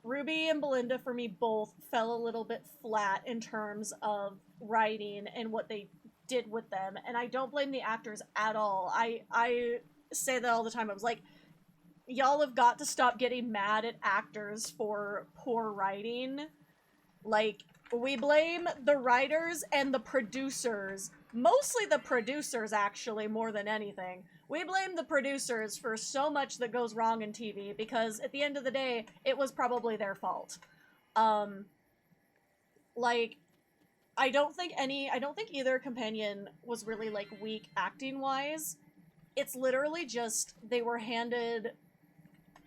Ruby and Belinda for me both fell a little bit flat in terms of writing and what they did with them, and I don't blame the actors at all. I say that all the time. I was like, y'all have got to stop getting mad at actors for poor writing. Like, we blame the writers and the producers. Mostly the producers, actually, more than anything. We blame the producers for so much that goes wrong in TV, because at the end of the day, it was probably their fault. Like, I don't think either companion was really, like, weak acting-wise. It's literally just, they were handed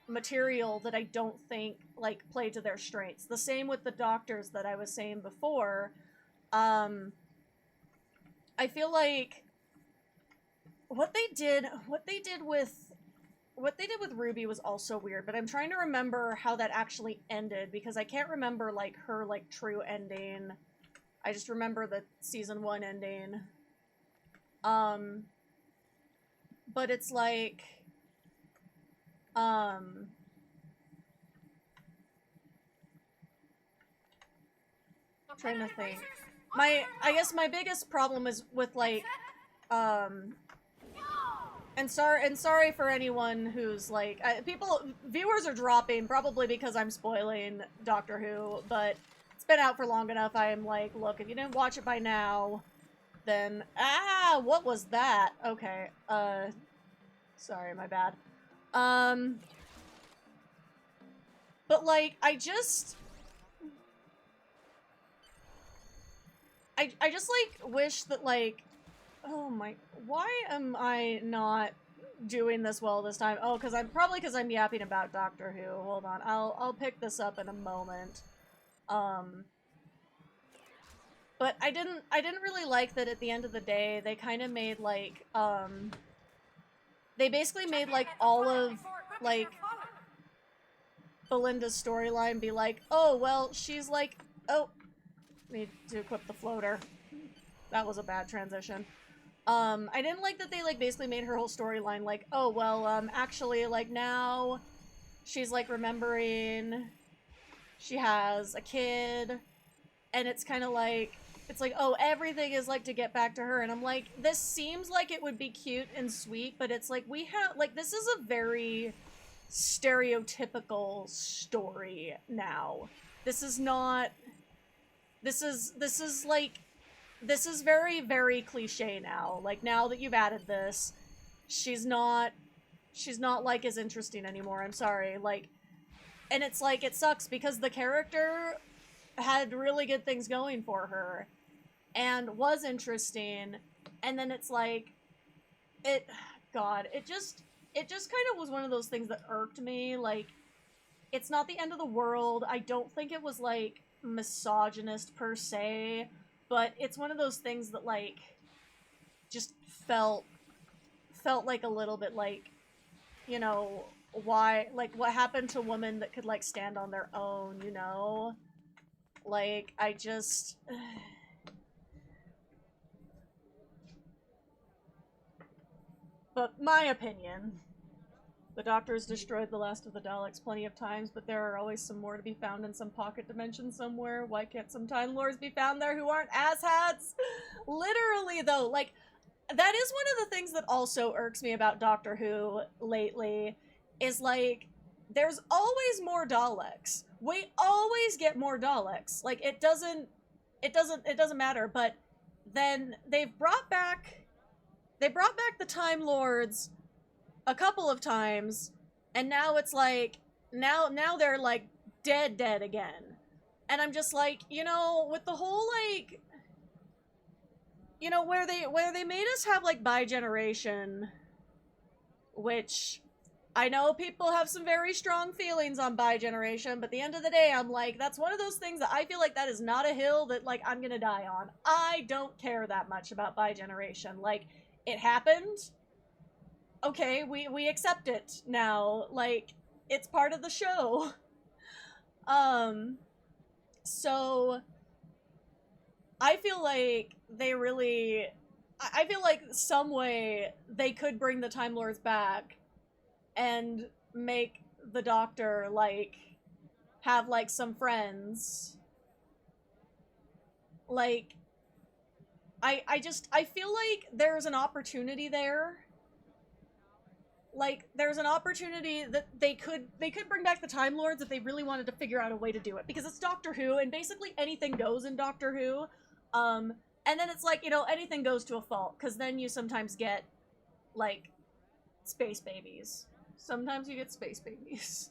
material that I don't think, like, played to their strengths. The same with the doctors that I was saying before. I feel like what they did with Ruby was also weird, but I'm trying to remember how that actually ended, because I can't remember, like, her, like, true ending. I just remember the season 1 ending. But it's like, trying to think. I guess my biggest problem is with, like, and sorry for anyone who's, like, viewers are dropping, probably because I'm spoiling Doctor Who, but it's been out for long enough. I'm like, look, if you didn't watch it by now, then, what was that? Okay, sorry, my bad. But, like, I just, like, wish that, like, oh my, why am I not doing this well this time? Oh, because I'm yapping about Doctor Who. Hold on, I'll pick this up in a moment. But I didn't really like that at the end of the day, they kind of made, like, they basically made, like, all of, like, Belinda's storyline be like, oh, well, she's like, oh, need to equip the floater. That was a bad transition. I didn't like that they, like, basically made her whole storyline like, oh, well, actually, like, now she's, like, remembering she has a kid, and it's kind of like, it's like, oh, everything is, like, to get back to her, and I'm like, this seems like it would be cute and sweet, but it's like, we have, like, this is a very stereotypical story now. This is not, this is, like, this is very, very cliche now. Like, now that you've added this, she's not, like, as interesting anymore. I'm sorry. Like, and it's like, it sucks because the character had really good things going for her and was interesting, and then it's like, it just kind of was one of those things that irked me. Like, it's not the end of the world. I don't think it was, like, misogynist per se, but it's one of those things that, like, just felt like a little bit like, you know, why, like, what happened to women that could, like, stand on their own, you know? Like, I just... But my opinion, the Doctor's destroyed the last of the Daleks plenty of times, but there are always some more to be found in some pocket dimension somewhere. Why can't some Time Lords be found there who aren't asshats? Literally, though, like, that is one of the things that also irks me about Doctor Who lately, is, like, there's always more Daleks. We always get more Daleks. Like, it doesn't matter, but then they brought back the Time Lords a couple of times, And now it's like, now they're like dead again. And I'm just like, you know, with the whole like, you know, where they made us have like bi-generation, which I know people have some very strong feelings on bi-generation, but at the end of the day, I'm like, that's one of those things that I feel like that is not a hill that, like, I'm gonna die on. I don't care that much about bi-generation. Like, it happened. Okay, we accept it now. Like, it's part of the show. So I feel like they really... I feel like some way they could bring the Time Lords back and make the Doctor, like, have, like, some friends. Like, I feel like there's an opportunity there. Like, there's an opportunity that they could bring back the Time Lords if they really wanted to figure out a way to do it. Because it's Doctor Who, and basically anything goes in Doctor Who. And then it's like, you know, anything goes to a fault, because then you sometimes get, like, space babies. Sometimes you get space babies.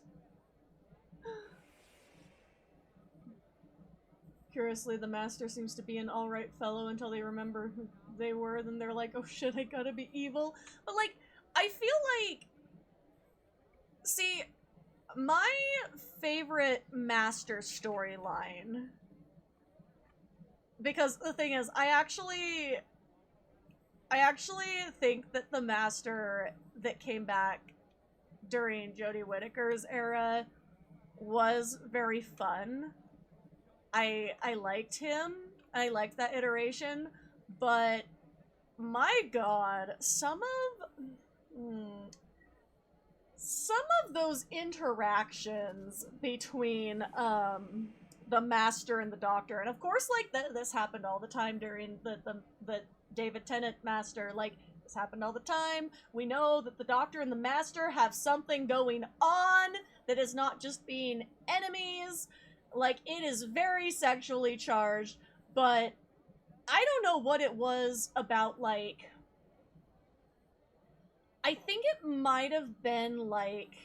Curiously, the Master seems to be an alright fellow until they remember who they were, then they're like, oh shit, I gotta be evil. But, like, I feel like... See, my favorite Master storyline... Because the thing is, I actually think that the Master that came back during Jodie Whittaker's era was very fun. I liked him. I liked that iteration, but my god, some of those interactions between the Master and the Doctor, and of course, like, this happened all the time during the David Tennant Master, like, this happened all the time. We know that the Doctor and the Master have something going on that is not just being enemies. Like, it is very sexually charged, but I don't know what it was about, like... I think it might have been, like,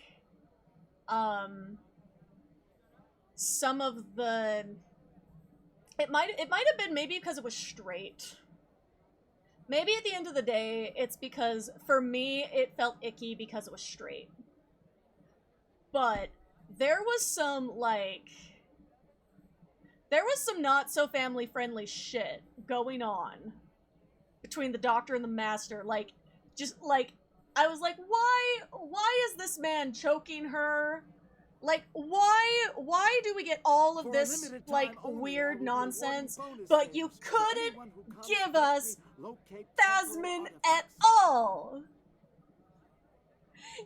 some of the... It might have been maybe because it was straight. Maybe at the end of the day, it's because, for me, it felt icky because it was straight. But there was some, like... There was some not-so-family-friendly shit going on between the Doctor and the Master. Like, just, like, I was like, why is this man choking her? Like, why do we get all of this, like, weird nonsense, but you couldn't give us Thasmin at all?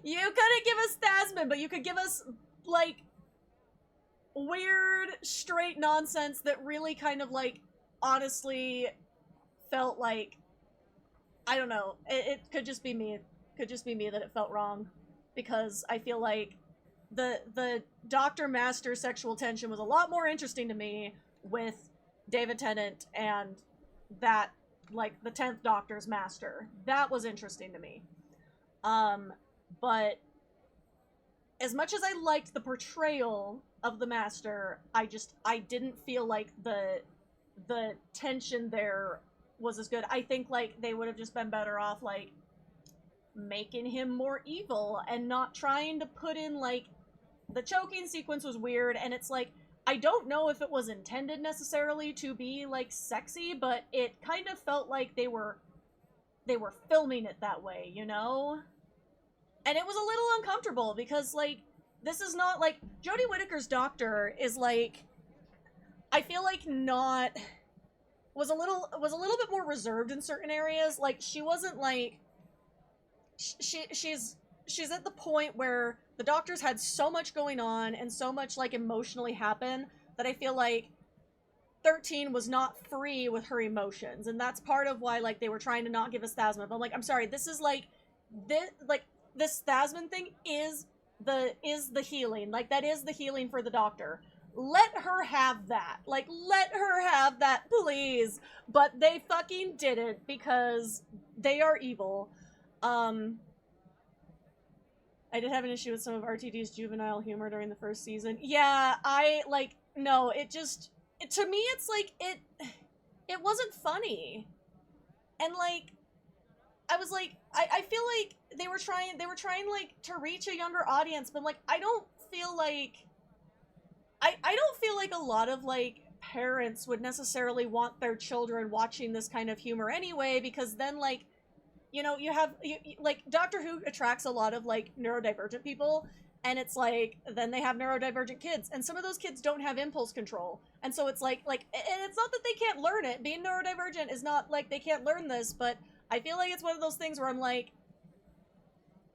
You couldn't give us Thasmin, but you could give us, like, weird, straight nonsense that really kind of, like, honestly felt like, I don't know, it could just be me. It could just be me that it felt wrong. Because I feel like the Doctor-Master sexual tension was a lot more interesting to me with David Tennant and that, like, the 10th Doctor's Master. That was interesting to me. But as much as I liked the portrayal of the Master, I didn't feel like the tension there was as good. I think, like, they would have just been better off, like, making him more evil and not trying to put in, like, the choking sequence was weird, and it's like, I don't know if it was intended necessarily to be, like, sexy, but it kind of felt like they were filming it that way, you know? And it was a little uncomfortable because, like, this is not, like, Jodie Whittaker's Doctor is, like, I feel like was a little bit more reserved in certain areas. Like, she wasn't, like, she's at the point where the Doctor's had so much going on and so much, like, emotionally happen that I feel like 13 was not free with her emotions, and that's part of why, like, they were trying to not give us Thasmin. But I'm like, I'm sorry, this is, like, this Thasmin thing is the healing. Like, that is the healing for the Doctor. Let her have that. Like, let her have that, please. But they fucking didn't because they are evil. I did have an issue with some of RTD's juvenile humor during the first season. Yeah, no, to me, it's like, it wasn't funny. And, like, I was like, I feel like they were trying, like, to reach a younger audience, but, like, I don't feel like a lot of, like, parents would necessarily want their children watching this kind of humor anyway, because then, like, you have, like, Doctor Who attracts a lot of, like, neurodivergent people, and it's like, then they have neurodivergent kids, and some of those kids don't have impulse control, and so it's like, and it's not that they can't learn it. Being neurodivergent is not, like, they can't learn this, but I feel like it's one of those things where I'm like,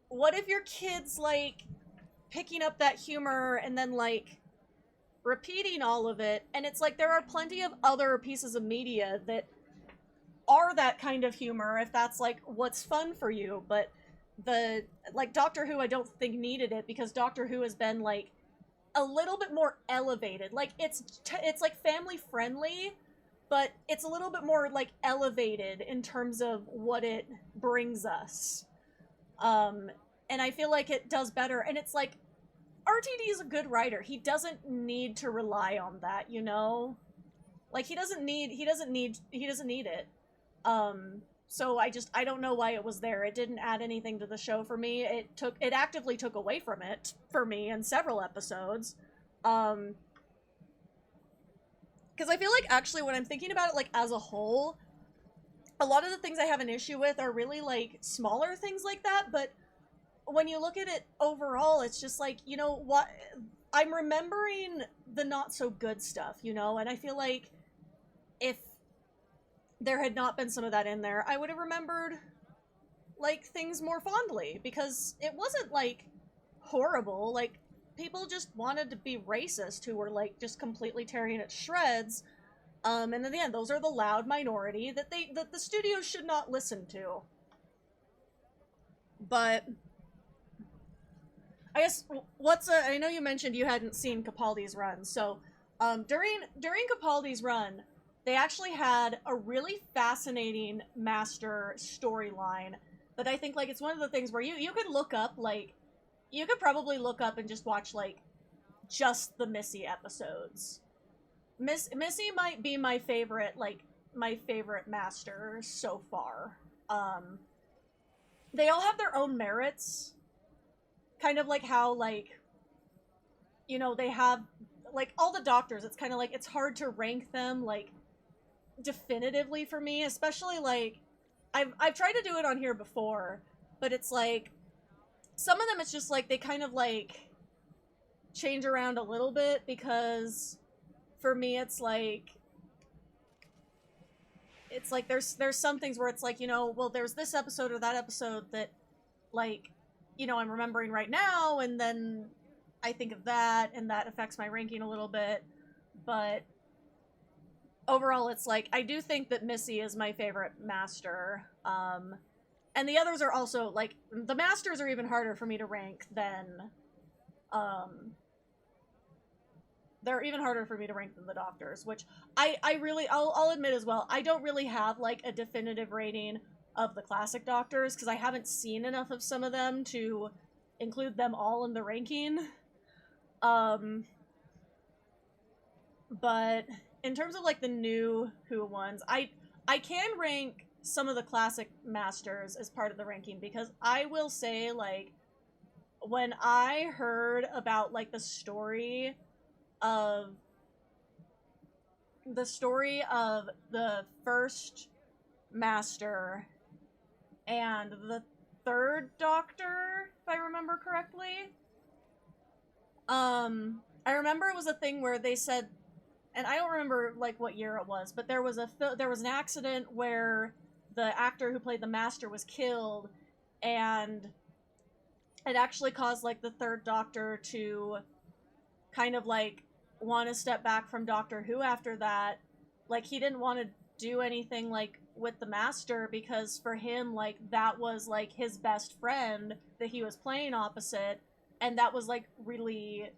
what if your kid's, like, picking up that humor and then, like, repeating all of it, and it's like, there are plenty of other pieces of media that are that kind of humor if that's, like, what's fun for you, but Doctor Who, I don't think needed it, because Doctor Who has been, like, a little bit more elevated. Like, it's like, family friendly, but it's a little bit more, like, elevated in terms of what it brings us. And I feel like it does better, and it's like, RTD is a good writer. He doesn't need to rely on that, you know? Like, he doesn't need it. So I don't know why it was there. It didn't add anything to the show for me. It actively took away from it for me in several episodes. Because I feel like, actually, when I'm thinking about it, like, as a whole, a lot of the things I have an issue with are really, like, smaller things like that, but when you look at it overall, it's just like, you know what, I'm remembering the not so good stuff, you know, and I feel like if there had not been some of that in there, I would have remembered, like, things more fondly, because it wasn't, like, horrible. Like, people just wanted to be racist who were, like, just completely tearing it shreds, and in the end, those are the loud minority that the studio should not listen to. But I guess, I know you mentioned you hadn't seen Capaldi's run, so during Capaldi's run, they actually had a really fascinating master storyline that I think, like, it's one of the things where you could look up, like, you could probably look up and just watch, like, just the Missy episodes. Missy might be my favorite master so far. They all have their own merits, kind of like how, like, you know, they have, like, all the doctors, it's kind of like, it's hard to rank them, like, definitively for me, especially, like, I've tried to do it on here before, but it's like, some of them, it's just like, they kind of, like, change around a little bit, because for me, it's like, there's some things where it's like, you know, well, there's this episode or that episode that, like, you know, I'm remembering right now, and then I think of that, and that affects my ranking a little bit, but overall, it's like, I do think that Missy is my favorite master, and the others are also, like, the masters are even harder for me to rank than, they're even harder for me to rank than the doctors, which I'll admit as well, I don't really have, like, a definitive rating of the classic doctors, because I haven't seen enough of some of them to include them all in the ranking. But in terms of, like, the new Who ones, I can rank some of the classic masters as part of the ranking, because I will say, like, when I heard about, like, the story of the first master and the third doctor, if I remember correctly, I remember it was a thing where they said, and I don't remember, like, what year it was, but there was an accident where the actor who played the master was killed, and it actually caused, like, the third doctor to kind of, like, want to step back from Doctor Who after that. Like, he didn't want to do anything, like, with the master, because for him, like, that was, like, his best friend that he was playing opposite, and that was, like, really,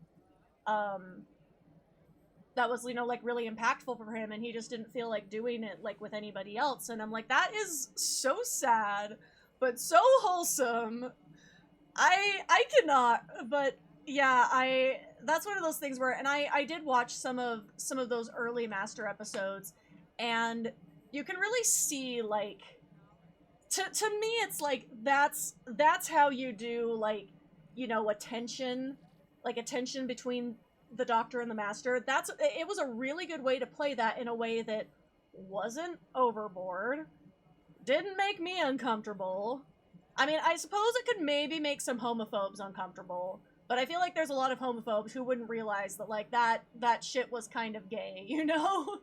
that was, you know, like, really impactful for him, and he just didn't feel like doing it, like, with anybody else. And I'm like, that is so sad, but so wholesome. I cannot, but yeah, that's one of those things where, and I did watch some of those early Master episodes, and you can really see, like, to me it's like that's how you do, like, you know, attention between the Doctor and the Master. It was a really good way to play that in a way that wasn't overboard, didn't make me uncomfortable. I mean, I suppose it could maybe make some homophobes uncomfortable, but I feel like there's a lot of homophobes who wouldn't realize that, like, that shit was kind of gay, you know?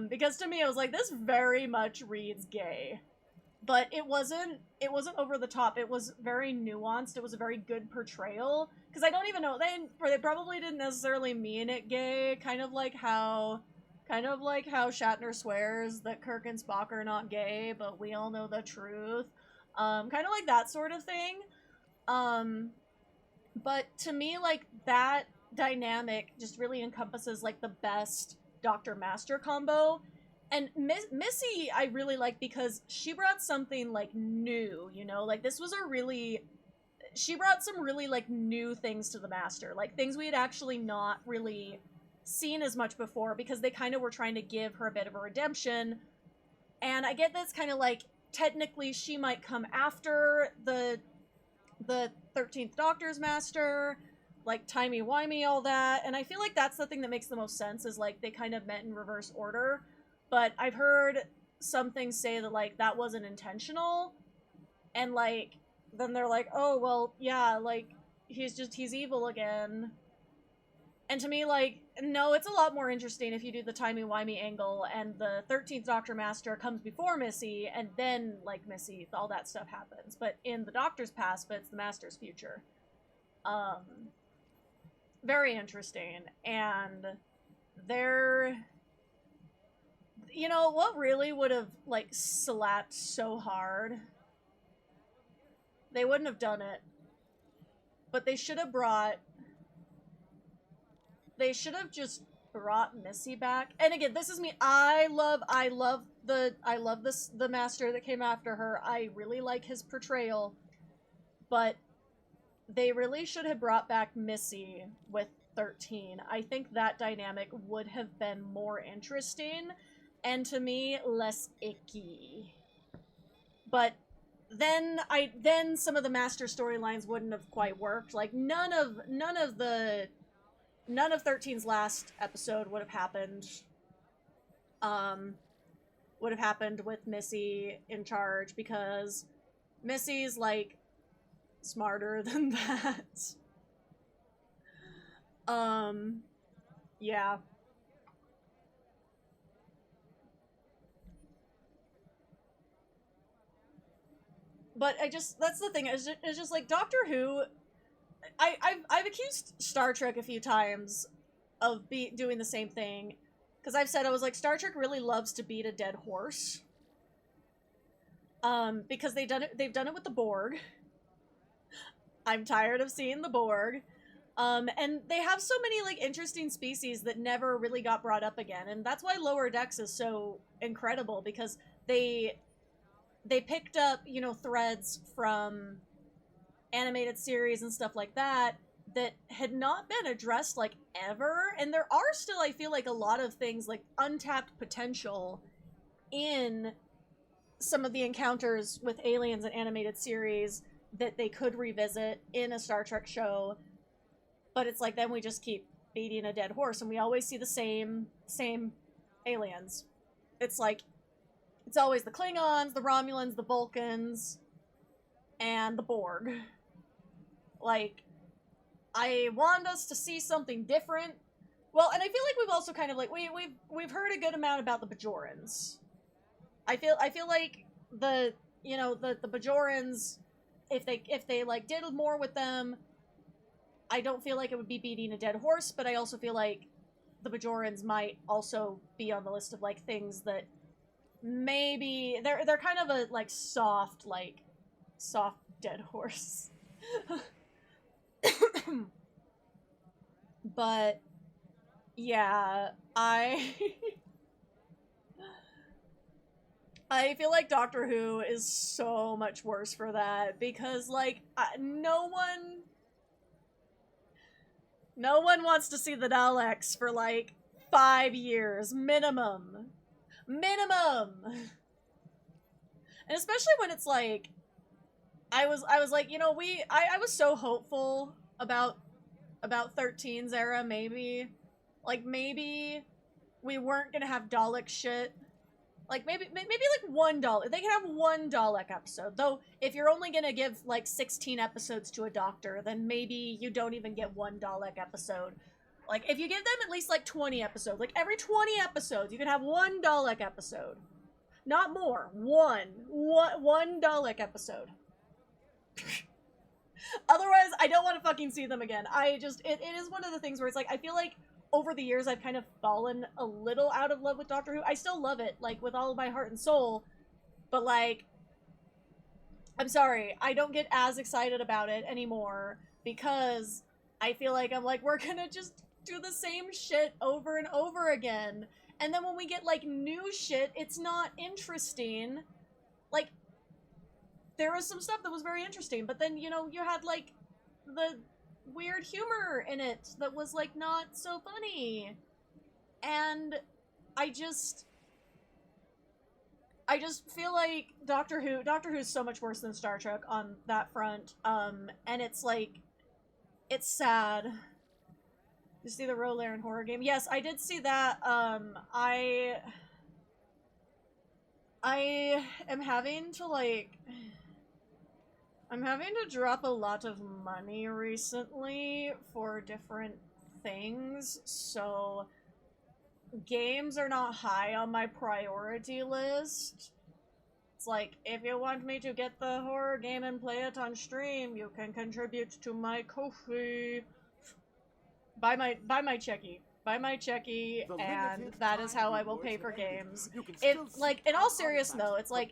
Because to me, it was like, this very much reads gay. But it wasn't over the top. It was very nuanced. It was a very good portrayal. Because I don't even know, they probably didn't necessarily mean it gay, kind of like how Shatner swears that Kirk and Spock are not gay, but we all know the truth. Kind of like that sort of thing. But to me, like, that dynamic just really encompasses, like, the best Doctor-Master combo. And Missy I really like because she brought something, like, new, you know? Like, this was she brought some really, like, new things to the Master. Like, things we had actually not really seen as much before, because they kind of were trying to give her a bit of a redemption. And I get that's kind of like, technically she might come after the 13th Doctor's Master, like, timey-wimey, all that. And I feel like that's the thing that makes the most sense, is, like, they kind of met in reverse order. But I've heard some things say that, like, that wasn't intentional. And, like, then they're like, oh, well, yeah, like, he's evil again. And to me, like, no, it's a lot more interesting if you do the timey-wimey angle, and the 13th Doctor Master comes before Missy, and then, like, Missy, all that stuff happens. But in the Doctor's past, but it's the Master's future. Very interesting. And they're... You know, what really would have, like, slapped so hard? They wouldn't have done it. But they should have just brought Missy back. And again, this is me. I love the Master that came after her. I really like his portrayal. But they really should have brought back Missy with 13. I think that dynamic would have been more interesting. And to me, less icky. But then some of the Master storylines wouldn't have quite worked. Like, none of 13's last episode would have happened. Would have happened with Missy in charge, because Missy's, like, smarter than that. Yeah. But that's the thing, it's just like, Doctor Who, I've accused Star Trek a few times of doing the same thing, because I've said, I was like, Star Trek really loves to beat a dead horse. Because they've done it with the Borg. I'm tired of seeing the Borg. And they have so many, like, interesting species that never really got brought up again, and that's why Lower Decks is so incredible, because they picked up, you know, threads from animated series and stuff like that had not been addressed, like, ever. And there are still, I feel like, a lot of things, like, untapped potential in some of the encounters with aliens in animated series that they could revisit in a Star Trek show. But it's like, then we just keep beating a dead horse, and we always see the same aliens. It's like, it's always the Klingons, the Romulans, the Vulcans, and the Borg. Like, I want us to see something different. Well, and I feel like we've also kind of, like, we've heard a good amount about the Bajorans. I feel like the Bajorans, if they like did more with them, I don't feel like it would be beating a dead horse, but I also feel like the Bajorans might also be on the list of, like, things that maybe they're kind of a, like, soft dead horse. But yeah, I feel like Doctor Who is so much worse for that because, like, no one wants to see the Daleks for like 5 years minimum, and especially when it's like, I was like, you know, I was so hopeful about 13's era, maybe we weren't gonna have Dalek shit. Like, maybe like one Dalek. They can have one Dalek episode. Though, if you're only gonna give, like, 16 episodes to a Doctor, then maybe you don't even get one Dalek episode. Like, if you give them at least, like, 20 episodes, like, every 20 episodes, you can have one Dalek episode. Not more. One Dalek episode. Otherwise, I don't want to fucking see them again. It is one of the things where it's like, I feel like over the years, I've kind of fallen a little out of love with Doctor Who. I still love it, like, with all of my heart and soul, but, like, I'm sorry, I don't get as excited about it anymore, because I feel like I'm like, we're gonna just do the same shit over and over again, and then when we get, like, new shit, it's not interesting. Like, there was some stuff that was very interesting, but then, you know, you had, like, the weird humor in it that was, like, not so funny. And I just feel like Doctor Who's so much worse than Star Trek on that front. And it's like, it's sad. You see the Rolaren horror game? Yes, I did see that. I am having to, like, I'm having to drop a lot of money recently for different things, so games are not high on my priority list. It's like, if you want me to get the horror game and play it on stream, you can contribute to my Ko-fi. Buy my checky. Buy my checky, and that is how I will pay for games. If, like, in all seriousness though, it's like,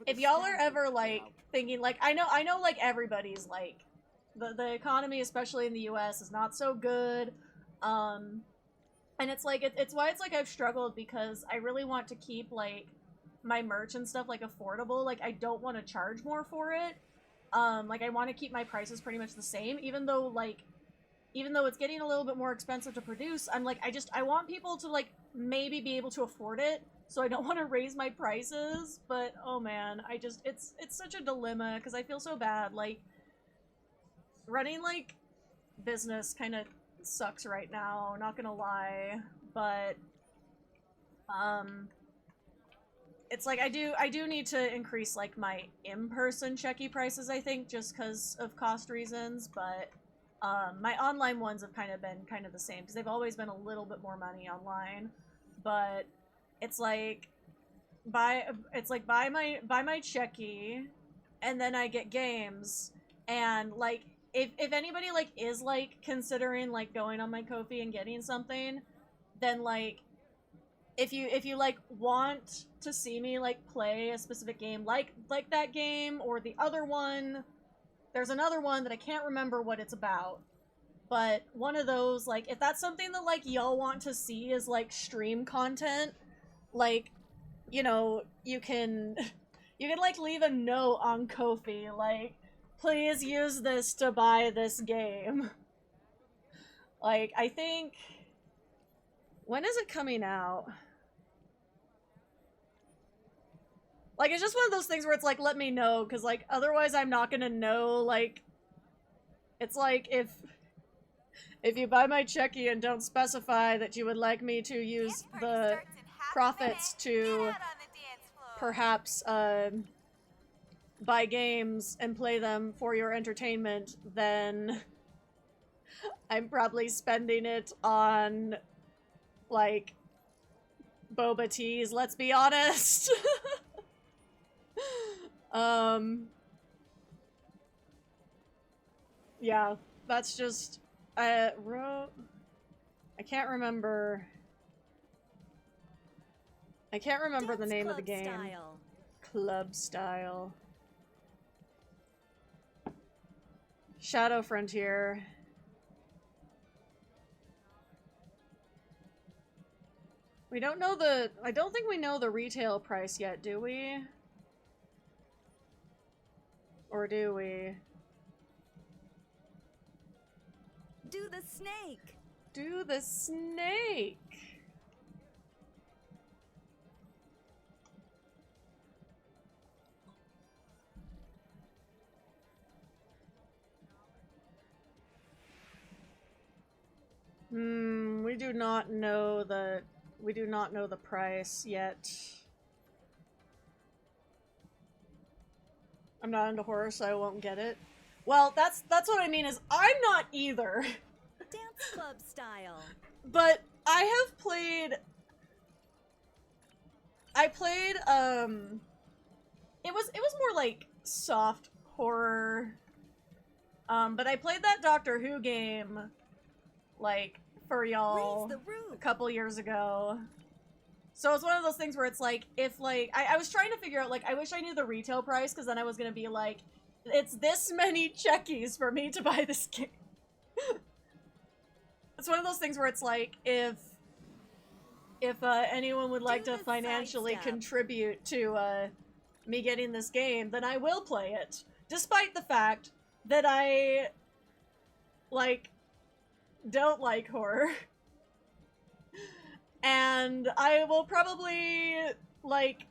if y'all are ever, like, thinking, like, I know, like, everybody's, like, the economy, especially in the US, is not so good, and it's like, it's why it's like I've struggled, because I really want to keep, like, my merch and stuff, like, affordable. Like, I don't want to charge more for it. Like, I want to keep my prices pretty much the same, even though it's getting a little bit more expensive to produce. I'm like, I want people to, like, maybe be able to afford it, so I don't want to raise my prices, but, oh man, it's such a dilemma, because I feel so bad. Like, running, like, business kind of sucks right now, not gonna lie, but, it's like, I do need to increase, like, my in-person checky prices, I think, just because of cost reasons, but my online ones have kind of been kind of the same, because they've always been a little bit more money online, but it's like, buy my checky, and then I get games, and, like, if anybody, like, is, like, considering, like, going on my Ko-fi and getting something, then, like, if you like, want to see me, like, play a specific game, like that game, or the other one, there's another one that I can't remember what it's about, but one of those, like, if that's something that, like, y'all want to see as, like, stream content, like, you know, you can like, leave a note on Ko-fi, like, please use this to buy this game. Like, I think, when is it coming out? Like, it's just one of those things where it's like, let me know, because, like, otherwise I'm not gonna know, like, it's like, if you buy my checky and don't specify that you would like me to use the profits to perhaps, buy games and play them for your entertainment, then I'm probably spending it on, like, boba teas, let's be honest. Yeah, that's just, I can't remember the name of the game.
Style.
Club Style. Shadow Frontier. We don't know the... I don't think we know the retail price yet, do we? Or do we?
Do the snake!
Do the snake! We do not know the price yet. I'm not into horror, so I won't get it. Well, that's what I mean is I'm not either.
Dance club style.
But I have played it was more like soft horror. But I played that Doctor Who game like for y'all a couple years ago. So it's one of those things where it's like, if like, I was trying to figure out, like, I wish I knew the retail price, because then I was gonna be like, it's this many checkies for me to buy this game. It's one of those things where it's like, if anyone would like to financially contribute to me getting this game, then I will play it. Despite the fact that I, like, don't like horror. And I will probably, like,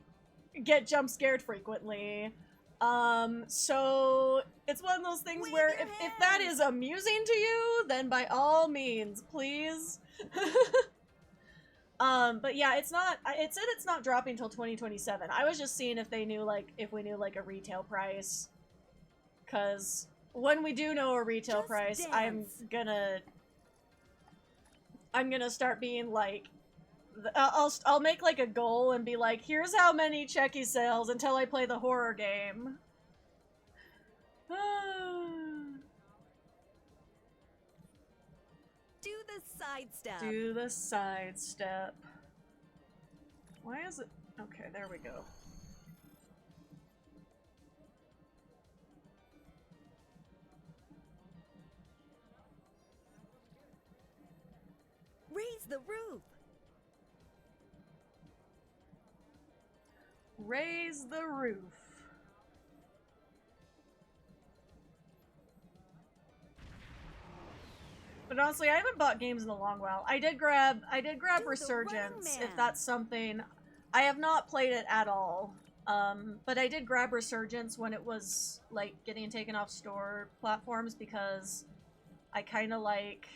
get jump scared frequently. So it's one of those things where if that is amusing to you, then by all means, please. But yeah, it said it's not dropping until 2027. I was just seeing if they knew, like, if we knew, like, a retail price. 'Cause when we do know a retail price, I'm gonna start being like, I'll make like a goal and be like, here's how many Checky sales until I play the horror game.
Do the sidestep.
Do the sidestep. Why is it? Okay, there we go.
Raise the roof.
Raise the roof. But honestly, I haven't bought games in a long while. I did grab Resurgence, if that's something. I have not played it at all. But I did grab Resurgence when it was, like, getting taken off store platforms because I kind of like...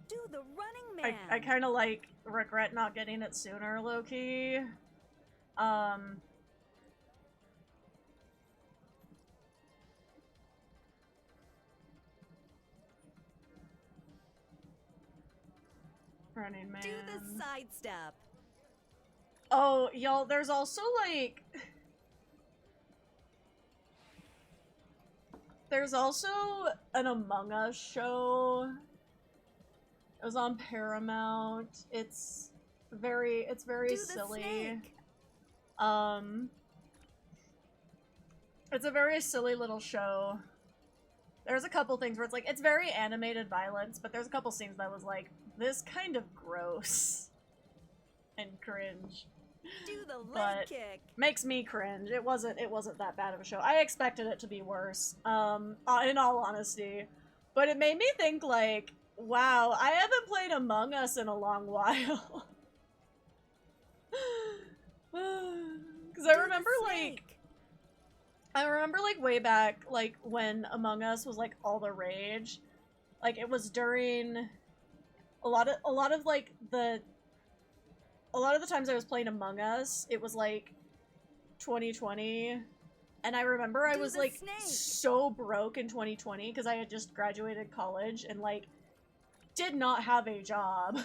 Do the running man.
I kind of like regret not getting it sooner, low-key. Running man.
Do the sidestep.
Oh, y'all, there's also like... There's also an Among Us show. It was on Paramount. It's very silly.
Snake.
It's a very silly little show. There's a couple things where it's like, it's very animated violence, but there's a couple scenes that was like, this kind of gross and cringe.
Do the leg
But
kick.
makes me cringe. It wasn't that bad of a show. I expected it to be worse, in all honesty. But it made me think, like, wow, I haven't played Among Us in a long while. Because I remember, like, way back, like, when Among Us was, like, all the rage. Like, it was during a lot of the times I was playing Among Us, it was, like, 2020. And I remember I was, like, so broke in 2020 because I had just graduated college and, like, did not have a job.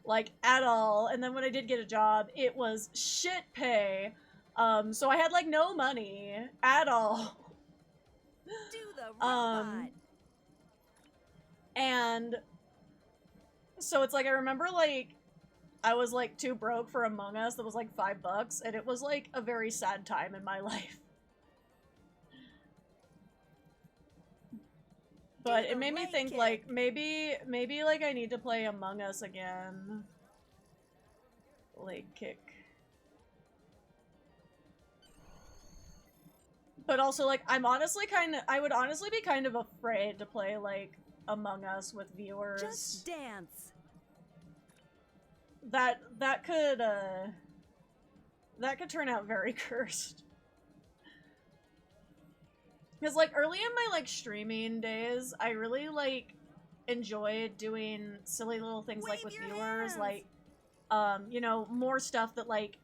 Like, at all. And then when I did get a job, it was shit pay. So I had, like, no money at all.
Do the robot.
And so it's like, I remember, like, I was, like, too broke for Among Us. That was, like, $5, and it was, like, a very sad time in my life. But
Do
it
the
made me
leg
think,
kick.
like, maybe, like, I need to play Among Us again. Leg kick. But also, like, I would honestly be kind of afraid to play, like, Among Us with viewers.
Just dance.
That could turn out very cursed. Because, like, early in my, like, streaming days, I really, like, enjoyed doing silly little things, like,
Wave
with
your
viewers,
hands.
like, you know, more stuff that, like,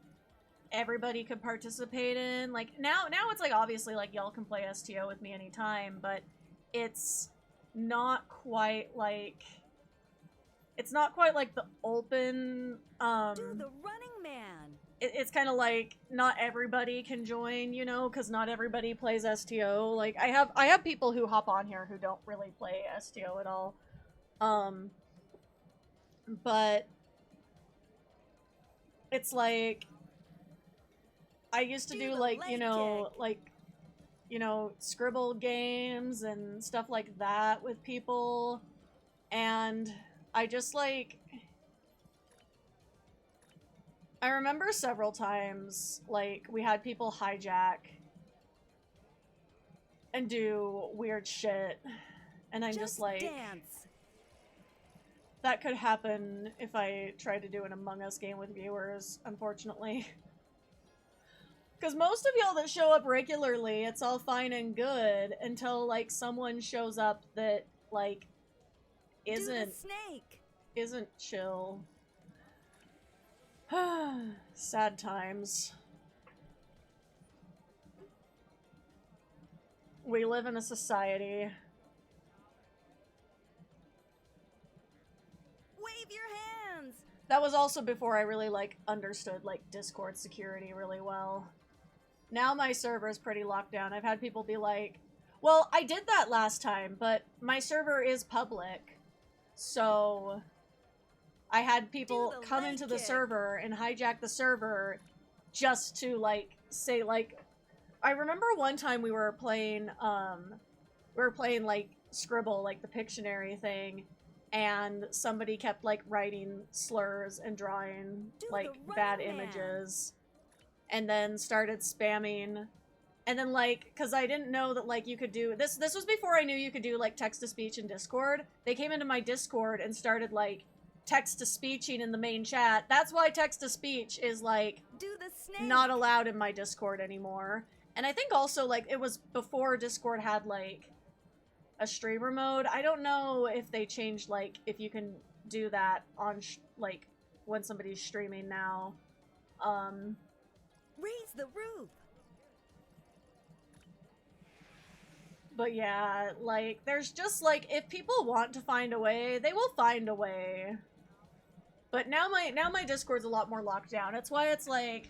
everybody could participate in. Like, now it's, like, obviously, like, y'all can play STO with me anytime, but it's not quite, like... It's not quite, like, the open,
Do the running man.
it's kind of like not everybody can join, you know, because not everybody plays STO. Like, I have people who hop on here who don't really play STO at all. But it's like I used to do like, you know, scribble games and stuff like that with people, and I just like I remember several times, like, we had people hijack and do weird shit, and I'm just like,
dance.
that could happen if I tried to do an Among Us game with viewers, unfortunately. Because most of y'all that show up regularly, it's all fine and good until, like, someone shows up that, like, isn't chill. Sad times. We live in a society.
Wave your hands.
That was also before I really, like, understood, like, Discord security really well. Now my server is pretty locked down. I've had people be like, well, I did that last time, but my server is public. So I had people come into the server and hijack the server just to, like, say, like... I remember one time we were playing, like, Scribble, like, the Pictionary thing, and somebody kept, like, writing slurs and drawing, like, bad images, and then started spamming, and then, like, because I didn't know that, like, you could do... This was before I knew you could do, like, text-to-speech in Discord. They came into my Discord and started, like, text-to-speeching in the main chat. That's why text-to-speech is, like, not allowed in my Discord anymore. And I think also, like, it was before Discord had, like, a streamer mode. I don't know if they changed, like, if you can do that on, like, when somebody's streaming now.
Raise the roof.
But yeah, like, there's just, like, if people want to find a way, they will find a way. But now my Discord's a lot more locked down. That's why it's, like...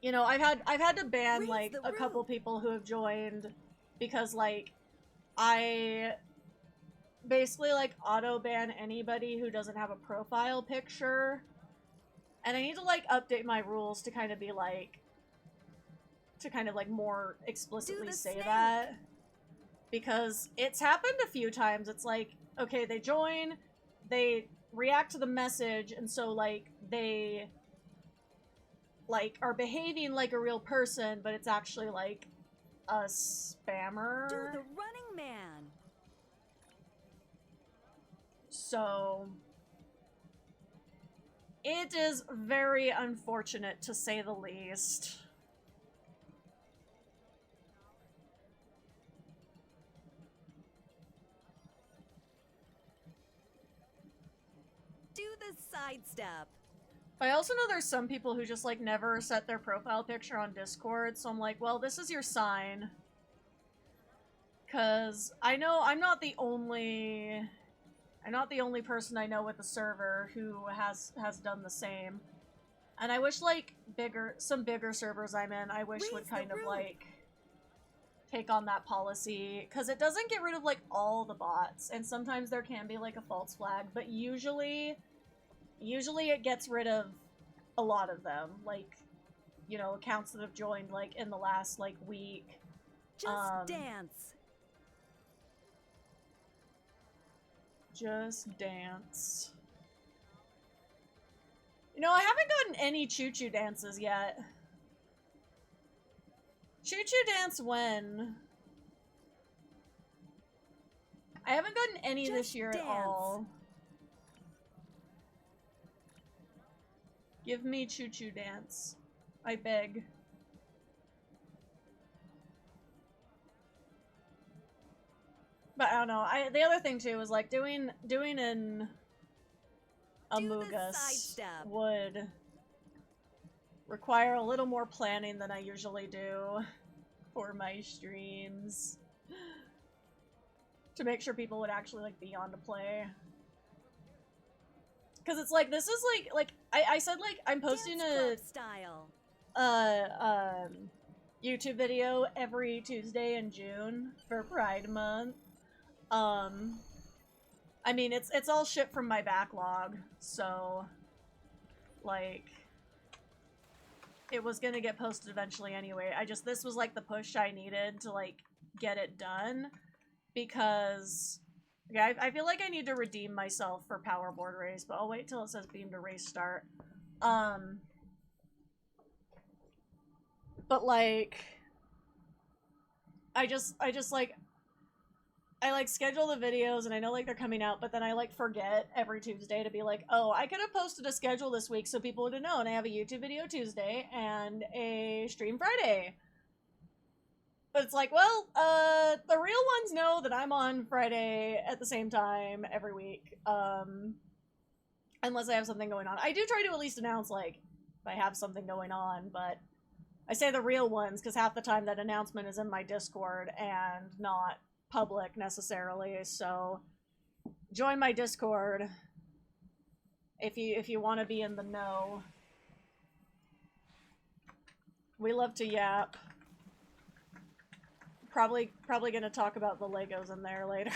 You know, I've had to ban, like, a couple people who have joined because, like, I basically, like, auto-ban anybody who doesn't have a profile picture. And I need to, like, update my rules to kind of be, like, to kind of, like, more explicitly say that. Because it's happened a few times. It's like, okay, they join, they react to the message, and so, like, they... like, are behaving like a real person, but it's actually, like, a spammer.
Do the running man.
So... it is very unfortunate, to say the least.
Do the sidestep.
I also know there's some people who just, like, never set their profile picture on Discord, so I'm like, well, this is your sign. Because I know I'm not the only person I know with the server who has done the same. And I wish, like, some bigger servers I'm in, I wish would kind of, like, take on that policy. Because it doesn't get rid of, like, all the bots, and sometimes there can be, like, a false flag, but usually it gets rid of a lot of them, like, you know, accounts that have joined, like, in the last, like, week.
Just dance.
Just dance. You know, I haven't gotten any choo-choo dances yet. Choo-choo dance when? I haven't gotten any this year at all. Give me choo-choo dance. I beg. But I don't know. The other thing too is like doing an Amogus would require a little more planning than I usually do for my streams to make sure people would actually like be on to play. Cause it's like this is like I said like I'm posting a YouTube video every Tuesday in June for Pride Month. I mean, it's all shit from my backlog, so, like, it was gonna get posted eventually anyway. This was, like, the push I needed to, like, get it done, because, yeah, I feel like I need to redeem myself for Power Board Race, but I'll wait till it says Beam to Race Start. But, like, I just, like, I, like, schedule the videos, and I know, like, they're coming out, but then I, like, forget every Tuesday to be like, oh, I could have posted a schedule this week so people would have known. I have a YouTube video Tuesday and a stream Friday. But it's like, well, the real ones know that I'm on Friday at the same time every week, unless I have something going on. I do try to at least announce, like, if I have something going on, but I say the real ones because half the time that announcement is in my Discord and not public necessarily, so join my Discord if you want to be in the know. We love to yap. Probably gonna talk about the Legos in there later.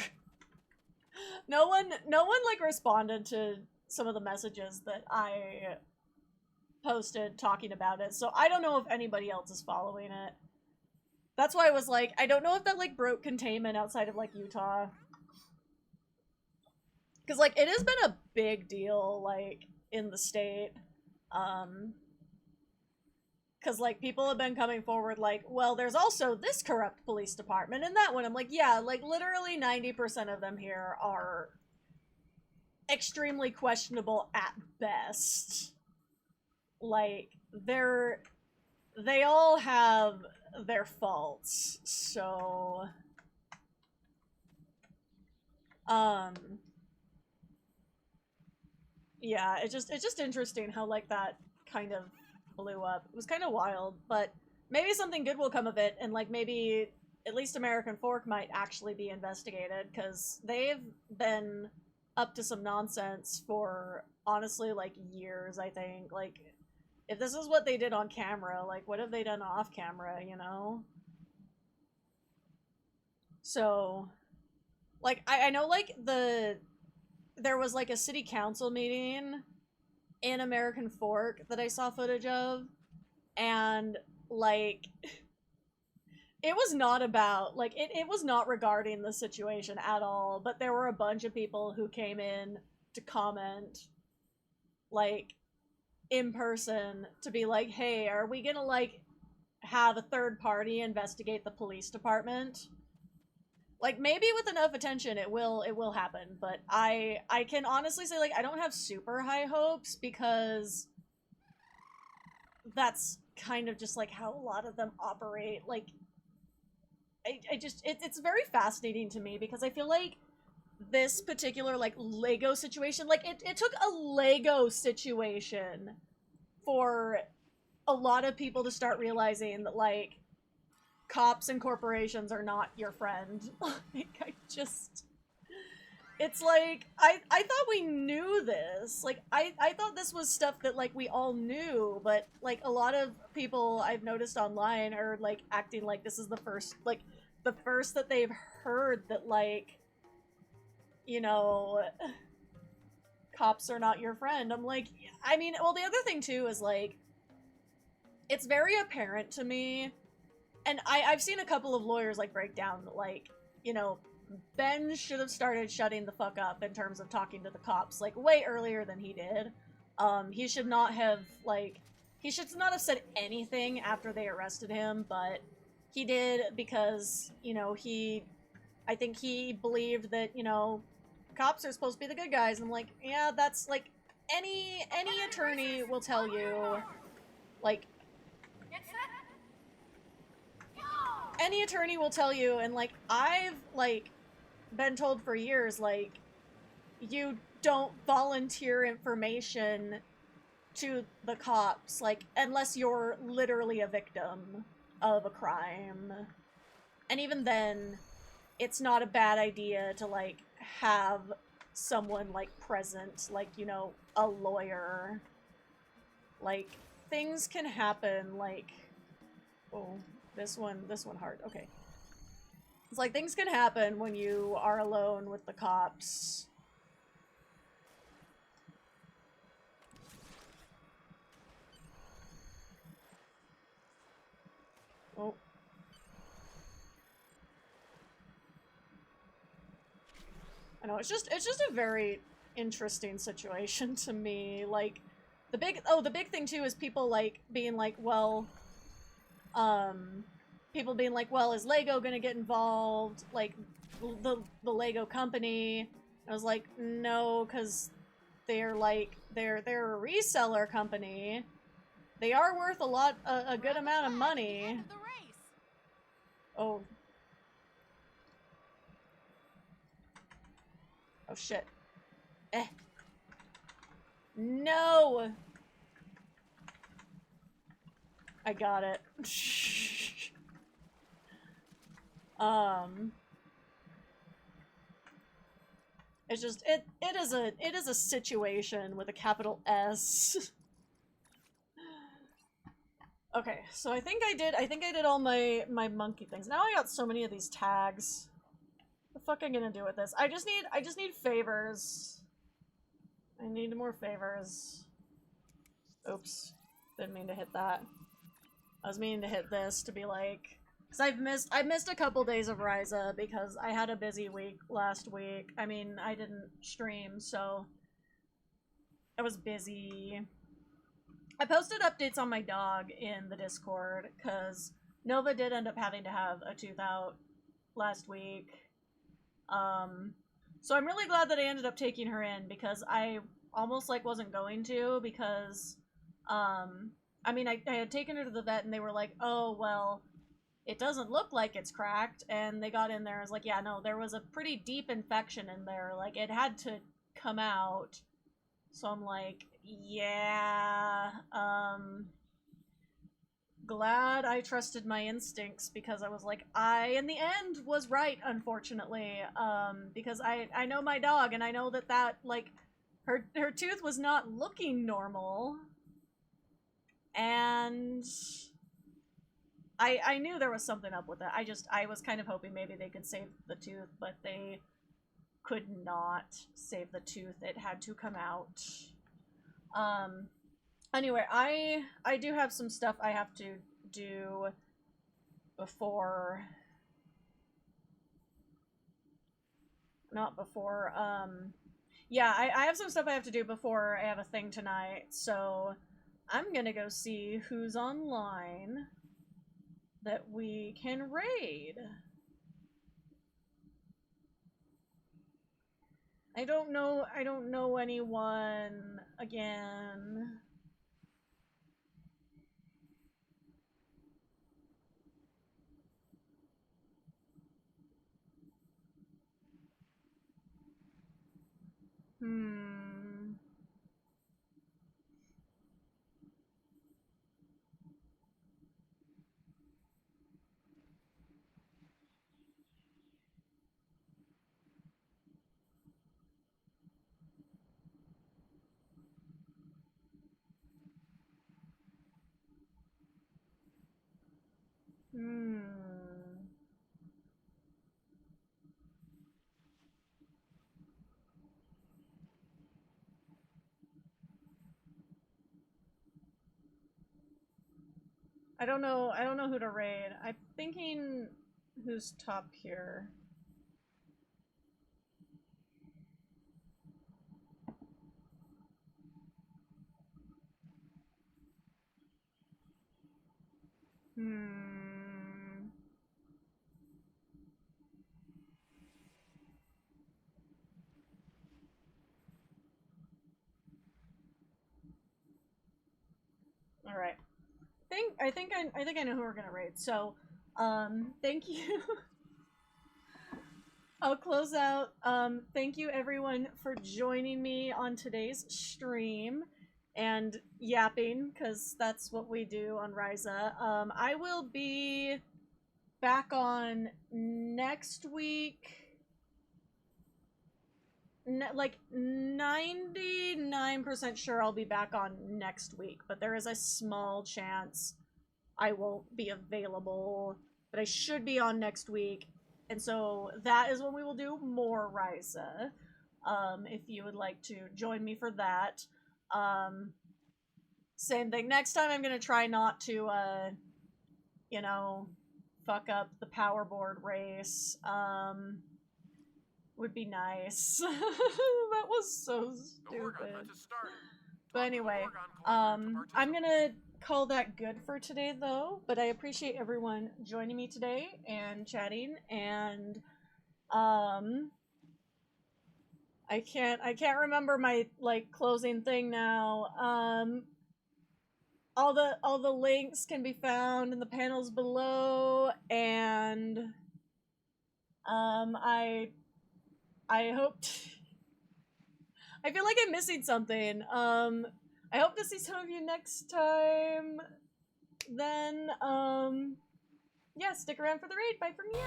No one like responded to some of the messages that I posted talking about it, so I don't know if anybody else is following it. That's why I was like, I don't know if that, like, broke containment outside of, like, Utah. Because, like, it has been a big deal, like, in the state. Because, like, people have been coming forward like, well, there's also this corrupt police department and that one. I'm like, yeah, like, literally 90% of them here are extremely questionable at best. Like, they all have their faults, so yeah, it's just interesting how, like, that kind of blew up. It was kind of wild, but maybe something good will come of it, and, like, maybe at least American Fork might actually be investigated, because they've been up to some nonsense for, honestly, like, years, I think. Like, if this is what they did on camera, like, what have they done off camera, you know? So, like, I know, like, there was, like, a city council meeting in American Fork that I saw footage of, and, like, it was not about, like, it was not regarding the situation at all, but there were a bunch of people who came in to comment, like, in person to be like, hey, are we gonna, like, have a third party investigate the police department? Like, maybe with enough attention it will happen, but I can honestly say, like, I don't have super high hopes, because that's kind of just, like, how a lot of them operate. Like, it's very fascinating to me, because I feel like this particular, like, Lego situation, like, it took a Lego situation for a lot of people to start realizing that, like, cops and corporations are not your friend. Like, it's like, I thought we knew this. Like, I thought this was stuff that, like, we all knew, but, like, a lot of people I've noticed online are, like, acting like this is the first that they've heard that, like, you know, cops are not your friend. I'm like, I mean, well, the other thing, too, is, like, it's very apparent to me, and I've seen a couple of lawyers, like, break down, like, you know, Ben should have started shutting the fuck up in terms of talking to the cops, like, way earlier than he did. He should not have, like, he should not have said anything after they arrested him, but he did because, you know, I think he believed that, you know, cops are supposed to be the good guys. And I'm like, yeah, that's, like, any attorney will tell you, like, any attorney will tell you, and, like, I've, like, been told for years, like, you don't volunteer information to the cops, like, unless you're literally a victim of a crime. And even then, it's not a bad idea to, like, have someone, like, present, like, you know, a lawyer. Like, things can happen, like, oh, this one hard, okay. It's like, things can happen when you are alone with the cops. Oh. I know, it's just a very interesting situation to me. Like, the big thing too is people, like, being like, well, people being like, well, is Lego gonna get involved? Like, the Lego company. I was like, no, because they're, like, they're a reseller company. They are worth a good amount of money. Oh. Oh, shit. Eh. No! I got it. It's just, it is a situation with a capital S. Okay, so I think I did all my monkey things. Now I got so many of these tags. What the fuck am I gonna do with this? I just need favors. I need more favors. Oops. Didn't mean to hit that. I was meaning to hit this to be like, because I missed a couple days of Risa because I had a busy week last week. I mean, I didn't stream, so I was busy. I posted updates on my dog in the Discord because Nova did end up having to have a tooth out last week. So I'm really glad that I ended up taking her in because I almost, like, wasn't going to because, I mean, I had taken her to the vet and they were like, oh, well, it doesn't look like it's cracked. And they got in there and was like, yeah, no, there was a pretty deep infection in there. Like, it had to come out. So I'm like, yeah, glad I trusted my instincts because I was like, I, in the end, was right, unfortunately. Because I know my dog and I know that, like, her tooth was not looking normal. And I knew there was something up with it. I was kind of hoping maybe they could save the tooth, but they could not save the tooth. It had to come out. Anyway, I do have some stuff I have to do before, not before, yeah, I have some stuff I have to do before I have a thing tonight, so I'm gonna go see who's online that we can raid. I don't know anyone again. I don't know who to raid. I'm thinking who's top here. All right. I think I know who we're gonna raid. So, thank you. I'll close out. Thank you everyone for joining me on today's stream and yapping, because that's what we do on Risa. I will be back on next week. Like 99% sure I'll be back on next week, but there is a small chance I won't be available, but I should be on next week. And so that is when we will do more Risa. If you would like to join me for that. Same thing. Next time I'm going to try not to, you know, fuck up the power board race. Would be nice. That was so stupid. But anyway, I'm gonna call that good for today though, but I appreciate everyone joining me today and chatting, and I can't remember my like closing thing now. All the links can be found in the panels below, and I hope I feel like I'm missing something. I hope to see some of you next time. Then, yeah, stick around for the raid. Bye from you.